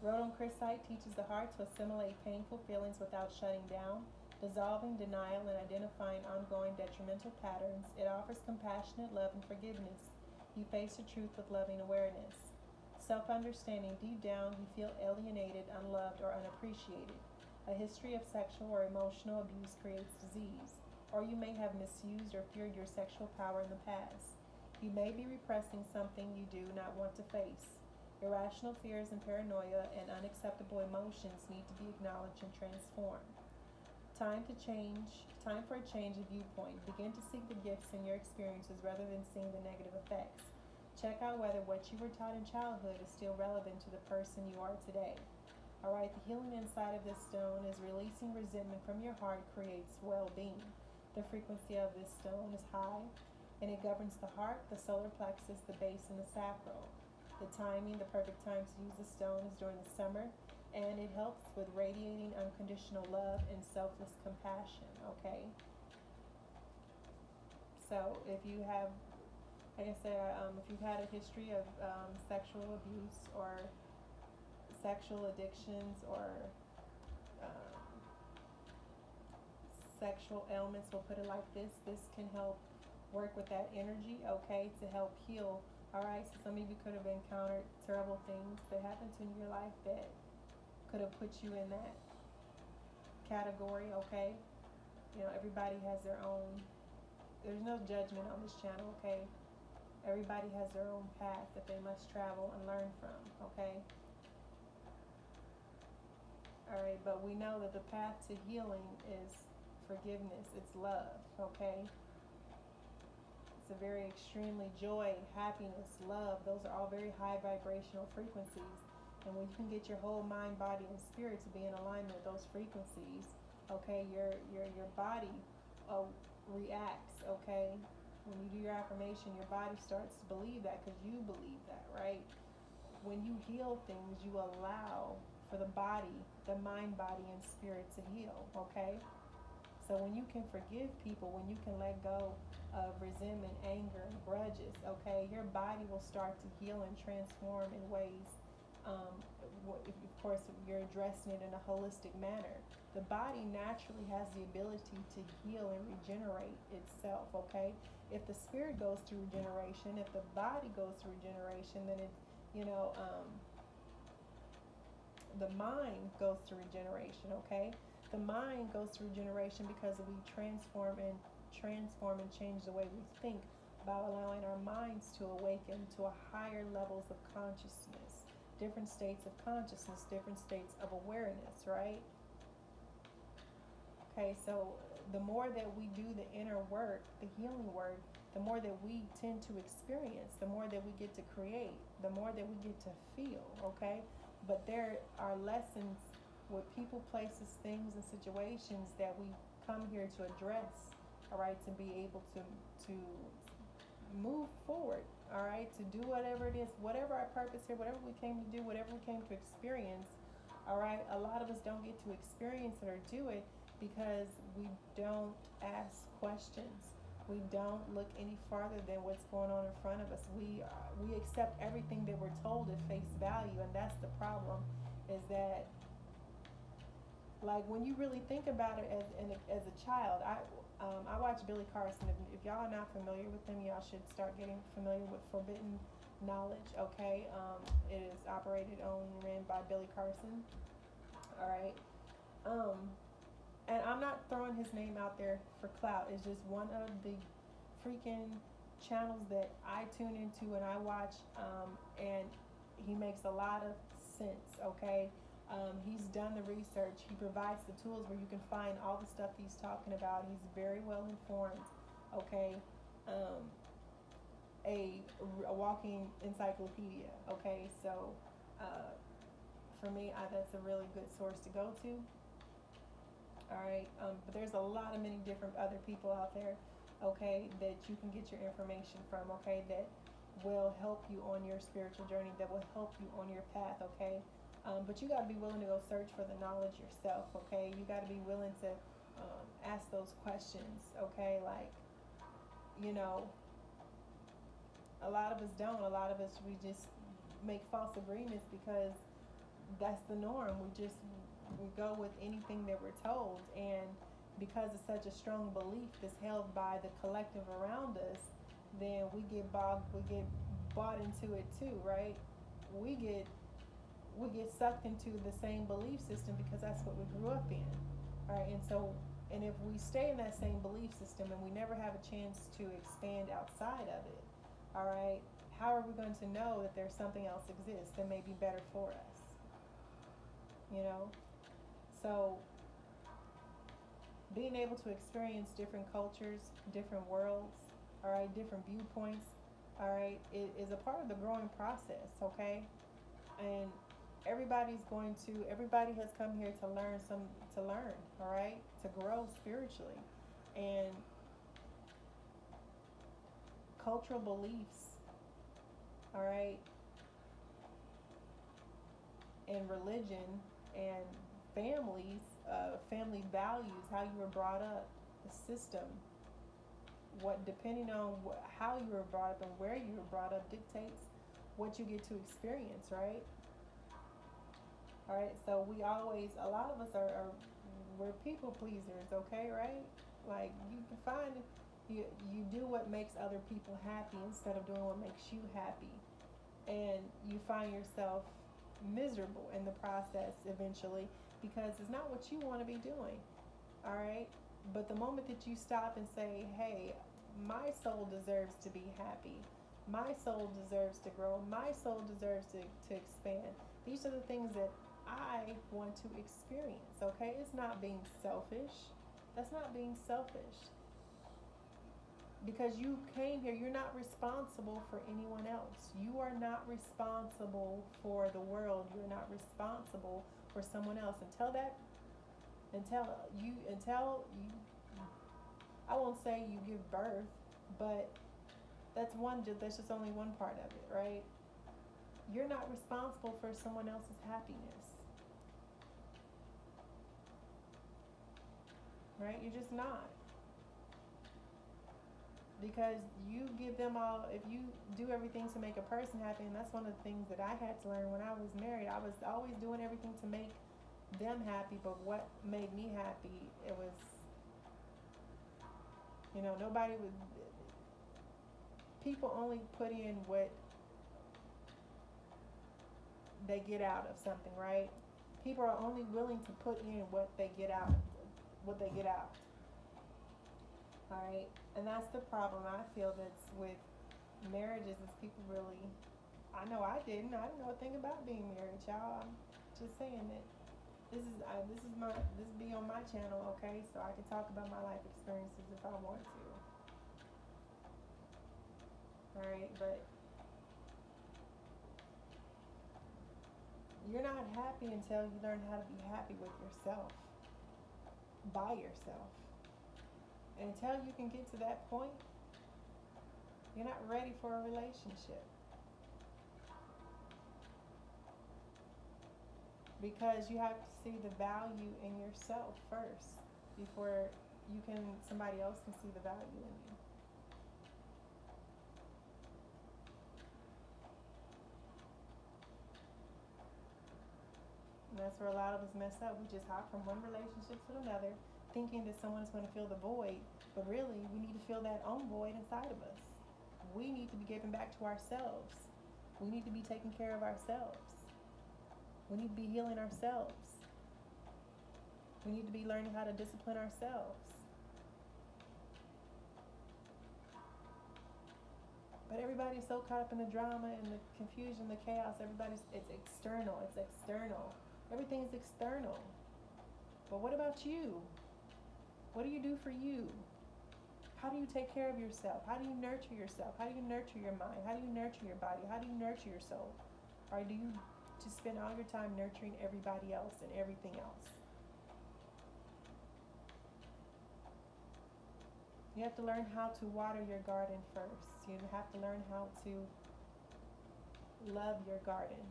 Rhodochrosite teaches the heart to assimilate painful feelings without shutting down, dissolving denial and identifying ongoing detrimental patterns. It offers compassionate love and forgiveness. You face the truth with loving awareness. Self-understanding. Deep down, you feel alienated, unloved, or unappreciated. A history of sexual or emotional abuse creates disease, or you may have misused or feared your sexual power in the past. You may be repressing something you do not want to face. Irrational fears and paranoia and unacceptable emotions need to be acknowledged and transformed. Time for a change of viewpoint. Begin to seek the gifts in your experiences rather than seeing the negative effects. Check out whether what you were taught in childhood is still relevant to the person you are today. Alright, the healing inside of this stone is releasing resentment from your heart creates well-being. The frequency of this stone is high, and it governs the heart, the solar plexus, the base, and the sacral. The timing, the perfect time to use the stone is during the summer, and it helps with radiating unconditional love and selfless compassion, okay? So if you have, like I said, if you've had a history of sexual abuse or sexual addictions or sexual ailments, we'll put it like this can help work with that energy, okay, to help heal. Alright, so some of you could have encountered terrible things that happened in your life that could have put you in that category, okay? You know, everybody has their own there's no judgment on this channel, okay? Everybody has their own path that they must travel and learn from, okay? All right, but we know that the path to healing is forgiveness, it's love, okay? It's a very extremely joy, happiness, love. Those are all very high vibrational frequencies. And when you can get your whole mind, body, and spirit to be in alignment with those frequencies, okay, your body reacts, okay? When you do your affirmation, your body starts to believe that because you believe that, right? When you heal things, you allow for the body, the mind, body, and spirit to heal, okay? So when you can forgive people, when you can let go of resentment, anger, and grudges, okay, your body will start to heal and transform in ways, of course, if you're addressing it in a holistic manner. The body naturally has the ability to heal and regenerate itself, okay? If the spirit goes through regeneration, if the body goes through regeneration, then it, the mind goes through regeneration, okay? The mind goes through regeneration because we transform and change the way we think by allowing our minds to awaken to a higher levels of consciousness, different states of consciousness, different states of awareness, right? Okay, so the more that we do the inner work, the healing work, the more that we tend to experience, the more that we get to create, the more that we get to feel, okay? But there are lessons with people, places, things, and situations that we come here to address, all right, to be able to move forward, all right, to do whatever it is, whatever our purpose here, whatever we came to do, whatever we came to experience, all right. A lot of us don't get to experience it or do it because we don't ask questions. We don't look any farther than what's going on in front of us. We accept everything that we're told at face value, and that's the problem, is that, like, when you really think about it as a child, I watch Billy Carson. If y'all are not familiar with him, y'all should start getting familiar with Forbidden Knowledge, okay? It is operated, owned, and ran by Billy Carson, all right? And I'm not throwing his name out there for clout. It's just one of the freaking channels that I tune into and I watch, and he makes a lot of sense, okay? He's done the research. He provides the tools where you can find all the stuff he's talking about. He's very well informed, okay? A walking encyclopedia, okay? So for me, that's a really good source to go to. All right, but there's a lot of many different other people out there, okay, that you can get your information from, okay, that will help you on your spiritual journey, that will help you on your path, okay? But you got to be willing to go search for the knowledge yourself, okay? You got to be willing to ask those questions, okay? Like, a lot of us don't. A lot of us, we just make false agreements because that's the norm. We go with anything that we're told, and because it's such a strong belief that's held by the collective around us, then we get bought into it too, right? We get sucked into the same belief system because that's what we grew up in, all right? And if we stay in that same belief system and we never have a chance to expand outside of it, all right, how are we going to know that there's something else exists that may be better for us? So being able to experience different cultures, different worlds, all right, different viewpoints, all right, it is a part of the growing process, okay? And everybody has come here to learn, all right, to grow spiritually. And cultural beliefs, all right, and religion and families, family values, how you were brought up, the system, depending on how you were brought up and where you were brought up dictates what you get to experience, right? All right, so a lot of us we're people pleasers, okay, right? Like, you can find, you do what makes other people happy instead of doing what makes you happy. And you find yourself miserable in the process eventually because it's not what you want to be doing, all right? But the moment that you stop and say, hey, My soul deserves to be happy. My soul deserves to grow. My soul deserves to expand. These are the things that I want to experience, okay? It's not being selfish. That's not being selfish. Because you came here, you're not responsible for anyone else. You are not responsible for the world. You're not responsible for someone else. Until you, I won't say you give birth, but that's just only one part of it, right? You're not responsible for someone else's happiness, right? You're just not. Because you give them all, if you do everything to make a person happy, and that's one of the things that I had to learn when I was married. I was always doing everything to make them happy, but what made me happy, it was, nobody would, people only put in what they get out of something, right? People are only willing to put in what they get out. All right, and that's the problem I feel that's with marriages is people really. I know I didn't know a thing about being married, y'all. I'm just saying that this be on my channel, okay? So I can talk about my life experiences if I want to. All right, but you're not happy until you learn how to be happy with yourself, by yourself. And until you can get to that point, you're not ready for a relationship. Because you have to see the value in yourself first before somebody else can see the value in you. And that's where a lot of us mess up. We just hop from one relationship to another, thinking that someone's going to fill the void, but really we need to fill that own void inside of us. We need to be giving back to ourselves. We need to be taking care of ourselves. We need to be healing ourselves. We need to be learning how to discipline ourselves. But everybody's so caught up in the drama and the confusion, the chaos. It's external. Everything's external. But what about you? What do you do for you? How do you take care of yourself? How do you nurture yourself? How do you nurture your mind? How do you nurture your body? How do you nurture your soul? Or do you just spend all your time nurturing everybody else and everything else? You have to learn how to water your garden first. You have to learn how to love your garden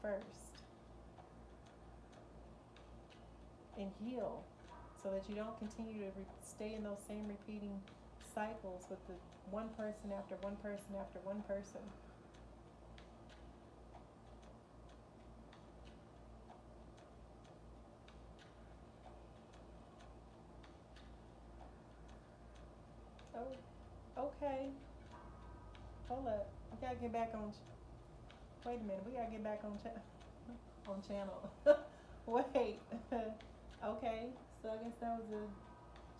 first. And heal, so that you don't continue to stay in those same repeating cycles with the one person after one person after one person. Oh, okay. Hold up. We gotta get back on. Wait a minute. We gotta get back on channel. Wait. Okay. So I guess that was a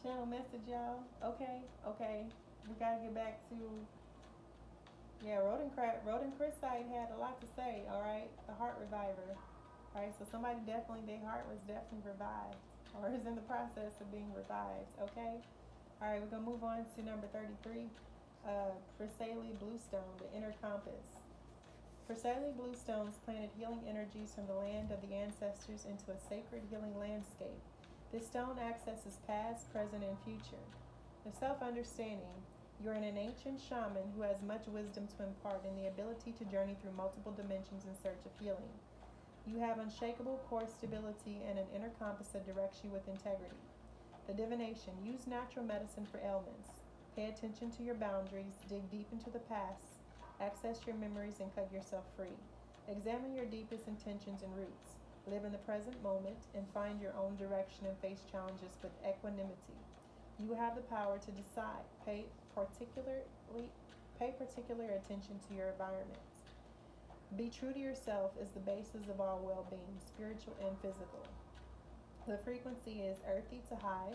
channel message, y'all. Okay. We gotta get back to. Yeah, Roden Chris site had a lot to say. All right, the heart reviver. All right, so somebody their heart was definitely revived, or is in the process of being revived. Okay. All right, we're gonna move on to number 33. Priscilla Bluestone, the inner compass. Priscilla Bluestones planted healing energies from the land of the ancestors into a sacred healing landscape. This stone accesses past, present, and future. The self-understanding, you're an ancient shaman who has much wisdom to impart and the ability to journey through multiple dimensions in search of healing. You have unshakable core stability and an inner compass that directs you with integrity. The divination, use natural medicine for ailments. Pay attention to your boundaries, dig deep into the past, access your memories, and cut yourself free. Examine your deepest intentions and roots. Live in the present moment and find your own direction and face challenges with equanimity. You have the power to decide. Pay particular attention to your environment. Be true to yourself is the basis of all well-being, spiritual and physical. The frequency is earthy to high.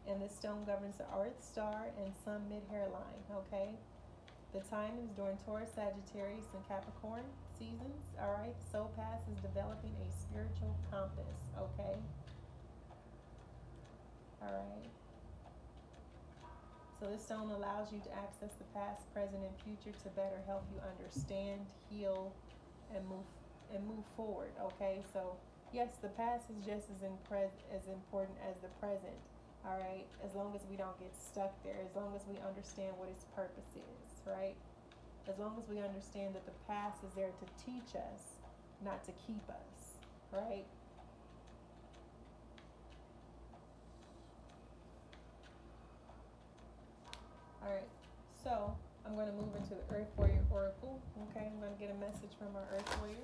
And this stone governs the Earth star and Sun mid-hairline, okay? The time is during Taurus, Sagittarius, and Capricorn seasons, all right? Soul Pass is developing a spiritual compass, okay? All right. So this stone allows you to access the past, present, and future to better help you understand, heal, and move forward, okay? So yes, the past is just as important as the present, all right? As long as we don't get stuck there, as long as we understand what its purpose is, right? As long as we understand that the past is there to teach us, not to keep us, right? All right, so I'm going to move into the Earth Warrior Oracle, okay? I'm going to get a message from our Earth Warriors.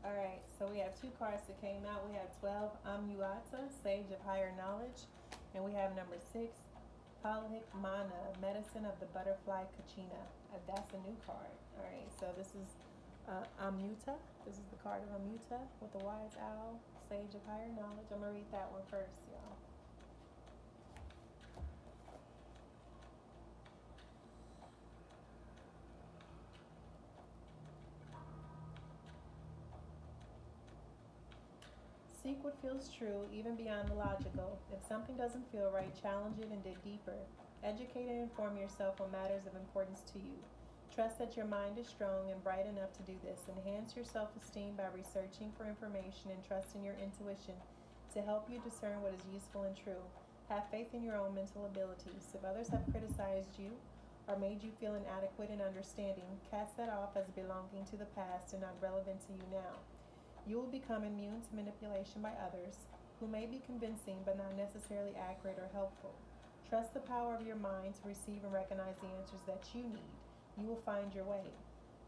All right, so we have two cards that came out. We have 12, Amuata, Sage of Higher Knowledge, and we have number 6, Palahik Mana, Medicine of the Butterfly Kachina. That's a new card. All right, so this is Amuta. This is the card of Amuta with the Wise Owl, Sage of Higher Knowledge. I'm going to read that one first, y'all. Seek what feels true, even beyond the logical. If something doesn't feel right, challenge it and dig deeper. Educate and inform yourself on matters of importance to you. Trust that your mind is strong and bright enough to do this. Enhance your self-esteem by researching for information and trusting your intuition to help you discern what is useful and true. Have faith in your own mental abilities. If others have criticized you or made you feel inadequate in understanding, cast that off as belonging to the past and not relevant to you now. You will become immune to manipulation by others, who may be convincing but not necessarily accurate or helpful. Trust the power of your mind to receive and recognize the answers that you need. You will find your way.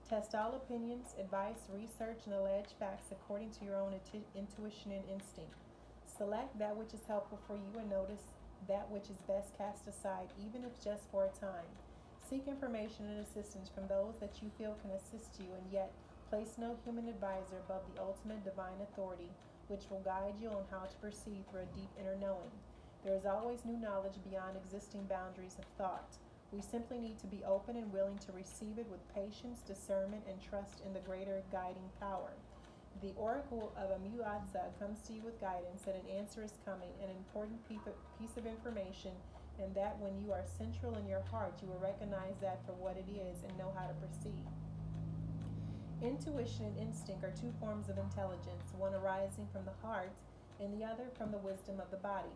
Test all opinions, advice, research, and alleged facts according to your own intuition and instinct. Select that which is helpful for you and notice that which is best cast aside, even if just for a time. Seek information and assistance from those that you feel can assist you, and yet place no human advisor above the ultimate divine authority, which will guide you on how to proceed through a deep inner knowing. There is always new knowledge beyond existing boundaries of thought. We simply need to be open and willing to receive it with patience, discernment, and trust in the greater guiding power. The oracle of Amuatsa comes to you with guidance that an answer is coming, an important piece of information, and that when you are central in your heart, you will recognize that for what it is and know how to proceed. Intuition and instinct are two forms of intelligence, one arising from the heart and the other from the wisdom of the body.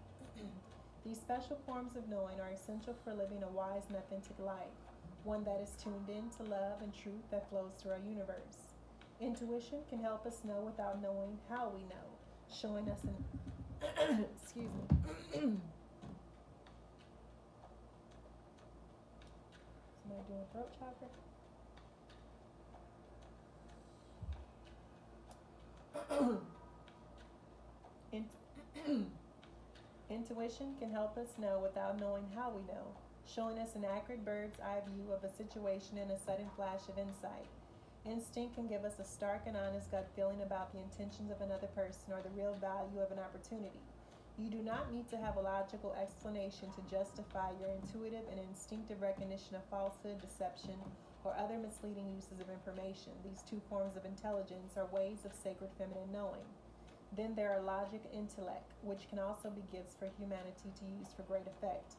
These special forms of knowing are essential for living a wise and authentic life, one that is tuned in to love and truth that flows through our universe. Intuition can help us know without knowing how we know, showing us an excuse me. Somebody doing throat chakra? Intuition can help us know without knowing how we know, showing us an accurate bird's eye view of a situation and a sudden flash of insight. Instinct can give us a stark and honest gut feeling about the intentions of another person or the real value of an opportunity. You do not need to have a logical explanation to justify your intuitive and instinctive recognition of falsehood, deception, or other misleading uses of information. These two forms of intelligence are ways of sacred feminine knowing. Then there are logic and intellect, which can also be gifts for humanity to use for great effect.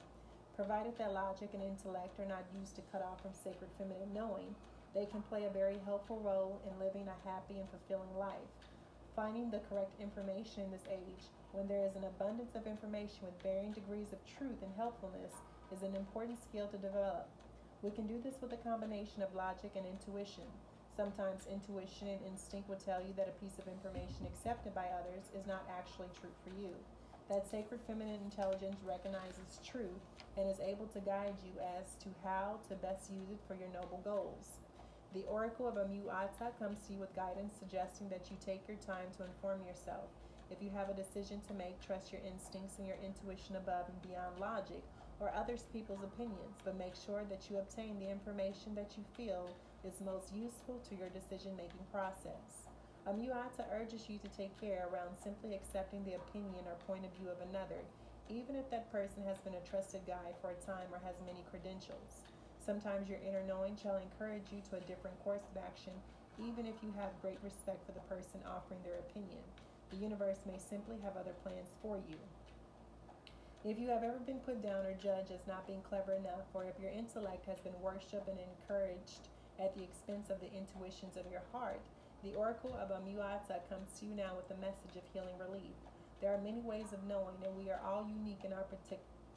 Provided that logic and intellect are not used to cut off from sacred feminine knowing, they can play a very helpful role in living a happy and fulfilling life. Finding the correct information in this age, when there is an abundance of information with varying degrees of truth and helpfulness, is an important skill to develop. We can do this with a combination of logic and intuition. Sometimes intuition and instinct will tell you that a piece of information accepted by others is not actually true for you. That sacred feminine intelligence recognizes truth and is able to guide you as to how to best use it for your noble goals. The oracle of Amu-Ata comes to you with guidance suggesting that you take your time to inform yourself. If you have a decision to make, trust your instincts and your intuition above and beyond logic or others people's opinions, but make sure that you obtain the information that you feel is most useful to your decision-making process. Amu-Ata urges you to take care around simply accepting the opinion or point of view of another, even if that person has been a trusted guide for a time or has many credentials. Sometimes your inner knowing shall encourage you to a different course of action, even if you have great respect for the person offering their opinion. The universe may simply have other plans for you. If you have ever been put down or judged as not being clever enough, or if your intellect has been worshipped and encouraged at the expense of the intuitions of your heart, the oracle of Amu-Ata comes to you now with a message of healing relief. There are many ways of knowing, and we are all unique in our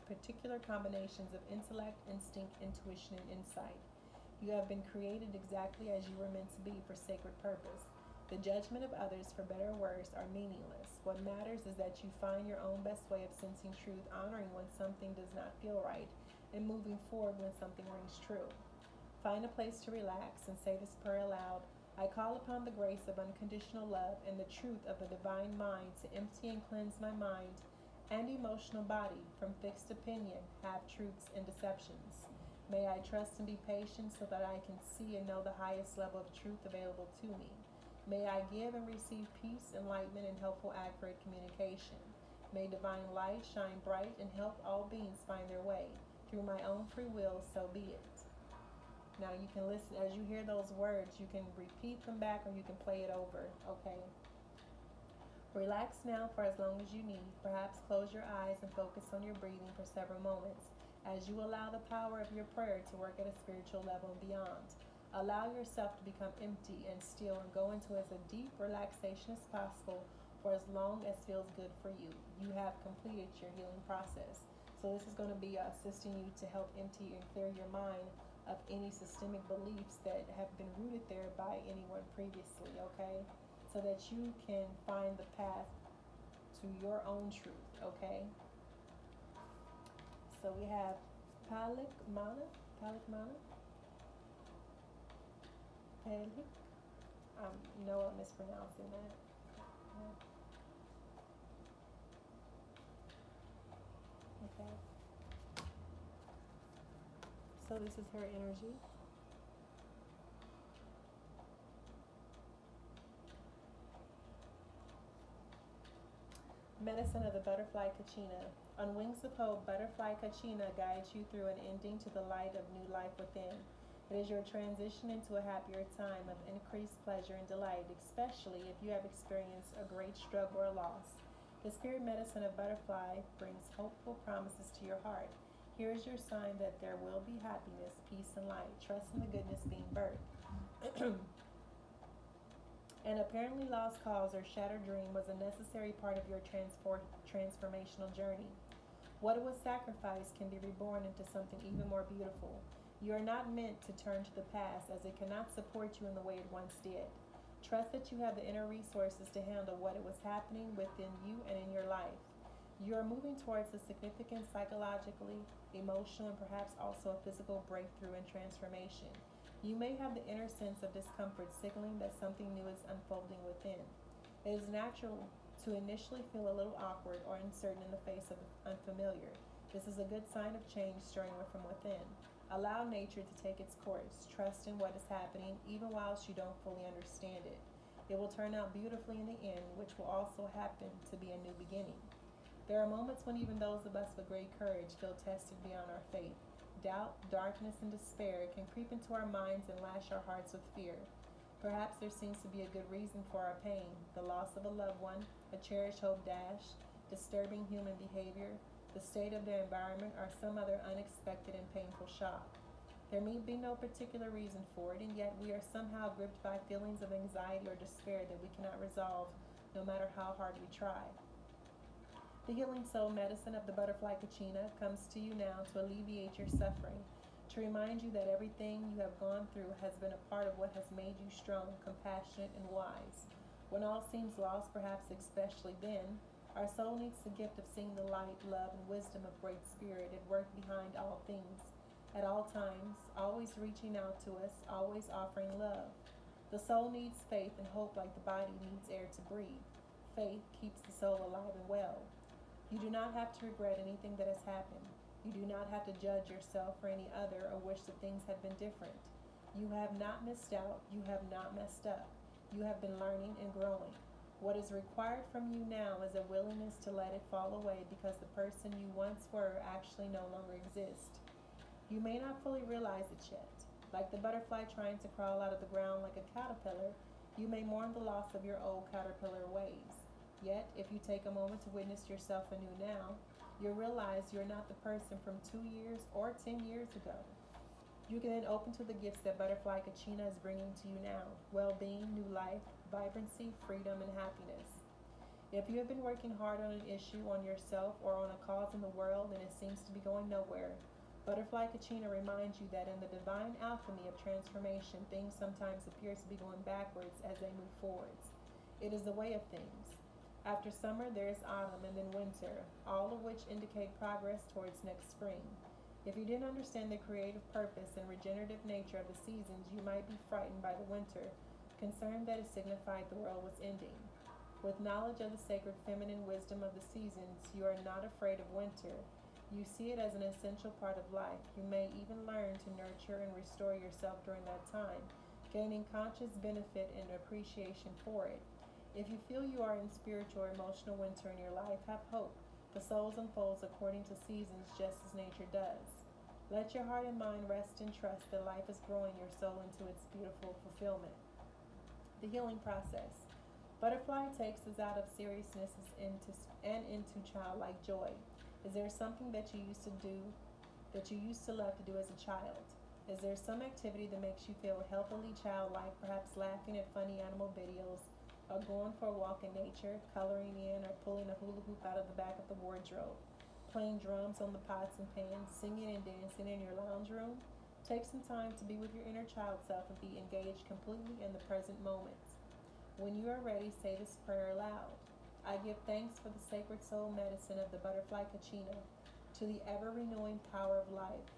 particular combinations of intellect, instinct, intuition, and insight. You have been created exactly as you were meant to be for sacred purpose. The judgment of others, for better or worse, are meaningless. What matters is that you find your own best way of sensing truth, honoring when something does not feel right, and moving forward when something rings true. Find a place to relax and say this prayer aloud. I call upon the grace of unconditional love and the truth of the divine mind to empty and cleanse my mind and emotional body from fixed opinion, half-truths, and deceptions. May I trust and be patient so that I can see and know the highest level of truth available to me. May I give and receive peace, enlightenment, and helpful, accurate communication. May divine light shine bright and help all beings find their way. Through my own free will, so be it. Now you can listen, as you hear those words, you can repeat them back or you can play it over, okay? Relax now for as long as you need. Perhaps close your eyes and focus on your breathing for several moments as you allow the power of your prayer to work at a spiritual level and beyond. Allow yourself to become empty and still and go into as a deep relaxation as possible for as long as feels good for you. You have completed your healing process. So this is going to be assisting you to help empty and clear your mind of any systemic beliefs that have been rooted there by anyone previously, okay? So that you can find the path to your own truth, okay? So we have Palikmana, Pelik. No, I'm mispronouncing that. Okay. So this is her energy. Medicine of the Butterfly Kachina. On wings of hope, Butterfly Kachina guides you through an ending to the light of new life within. It is your transition into a happier time of increased pleasure and delight, especially if you have experienced a great struggle or loss. The spirit medicine of Butterfly brings hopeful promises to your heart. Here is your sign that there will be happiness, peace, and light. Trust in the goodness being birthed. An apparently lost cause or shattered dream was a necessary part of your transformational journey. What was sacrificed can be reborn into something even more beautiful. You are not meant to turn to the past, as it cannot support you in the way it once did. Trust that you have the inner resources to handle what it was happening within you and in your life. You are moving towards a significant psychologically, emotional, and perhaps also a physical breakthrough and transformation. You may have the inner sense of discomfort signaling that something new is unfolding within. It is natural to initially feel a little awkward or uncertain in the face of the unfamiliar. This is a good sign of change stirring from within. Allow nature to take its course. Trust in what is happening, even whilst you don't fully understand it. It will turn out beautifully in the end, which will also happen to be a new beginning. There are moments when even those of us with great courage feel tested beyond our faith. Doubt, darkness, and despair can creep into our minds and lash our hearts with fear. Perhaps there seems to be a good reason for our pain: the loss of a loved one, a cherished hope dashed, disturbing human behavior, the state of their environment, or some other unexpected and painful shock. There may be no particular reason for it, and yet we are somehow gripped by feelings of anxiety or despair that we cannot resolve, no matter how hard we try. The healing soul medicine of the Butterfly Kachina comes to you now to alleviate your suffering. to remind you that everything you have gone through has been a part of what has made you strong, compassionate, and wise. When all seems lost, perhaps especially then, our soul needs the gift of seeing the light, love, and wisdom of Great Spirit at work behind all things, at all times, always reaching out to us, always offering love. The soul needs faith and hope like the body needs air to breathe. Faith keeps the soul alive and well. You do not have to regret anything that has happened. You do not have to judge yourself or any other or wish that things had been different. You have not missed out. You have not messed up. You have been learning and growing. What is required from you now is a willingness to let it fall away because the person you once were actually no longer exists. You may not fully realize it yet. Like the butterfly trying to crawl out of the ground like a caterpillar, you may mourn the loss of your old caterpillar ways. Yet, if you take a moment to witness yourself anew now, you'll realize you're not the person from 2 years or 10 years ago. You can then open to the gifts that Butterfly Kachina is bringing to you now: well-being, new life, vibrancy, freedom, and happiness. If you have been working hard on an issue, on yourself, or on a cause in the world and it seems to be going nowhere, Butterfly Kachina reminds you that in the divine alchemy of transformation, things sometimes appear to be going backwards as they move forwards. It is the way of things. After summer, there is autumn and then winter, all of which indicate progress towards next spring. If you didn't understand the creative purpose and regenerative nature of the seasons, you might be frightened by the winter, concerned that it signified the world was ending. With knowledge of the sacred feminine wisdom of the seasons, you are not afraid of winter. You see it as an essential part of life. You may even learn to nurture and restore yourself during that time, gaining conscious benefit and appreciation for it. If you feel you are in spiritual or emotional winter in your life, have hope. The soul unfolds according to seasons, just as nature does. Let your heart and mind rest and trust that life is growing your soul into its beautiful fulfillment. The healing process. Butterfly takes us out of seriousness into childlike joy. Is there something that you used to love to do as a child? Is there some activity that makes you feel healthily childlike, perhaps laughing at funny animal videos, or going for a walk in nature, coloring in, or pulling a hula hoop out of the back of the wardrobe, playing drums on the pots and pans, singing and dancing in your lounge room? Take some time to be with your inner child self and be engaged completely in the present moment. When you are ready, say this prayer aloud. I give thanks for the sacred soul medicine of the butterfly Kachina, to the ever-renewing power of life.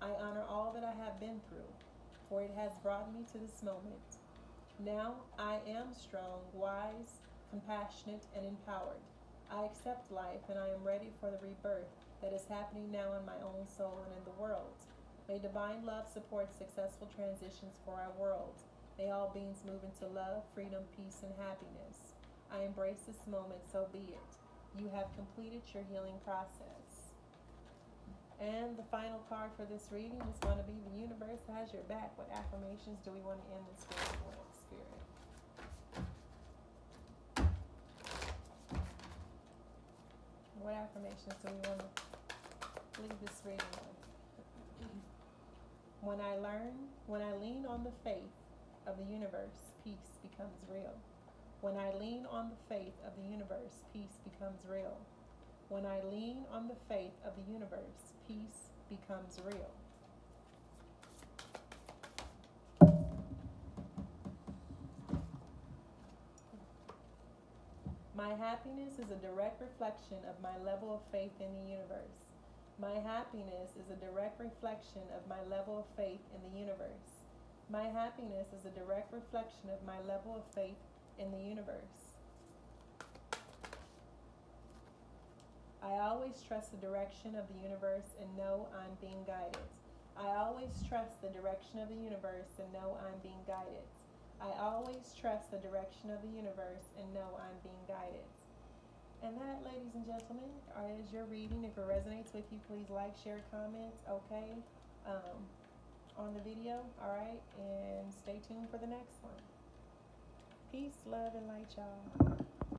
I honor all that I have been through, for it has brought me to this moment. Now I am strong, wise, compassionate, and empowered. I accept life and I am ready for the rebirth that is happening now in my own soul and in the world. May divine love support successful transitions for our world. May all beings move into love, freedom, peace, and happiness. I embrace this moment, so be it. You have completed your healing process. And the final card for this reading is going to be the universe has your back. What affirmations do we want to end this reading with, Spirit? What affirmations do we want to leave this reading with? When I lean on the faith of the universe, peace becomes real. When I lean on the faith of the universe, peace becomes real. When I lean on the faith of the universe, peace becomes real. My happiness is a direct reflection of my level of faith in the universe. My happiness is a direct reflection of my level of faith in the universe. My happiness is a direct reflection of my level of faith in the universe. I always trust the direction of the universe and know I'm being guided. I always trust the direction of the universe and know I'm being guided. I always trust the direction of the universe and know I'm being guided. And that, ladies and gentlemen, is your reading. If it resonates with you, please like, share, comment, okay, on the video, all right? And stay tuned for the next one. Peace, love, and light, y'all.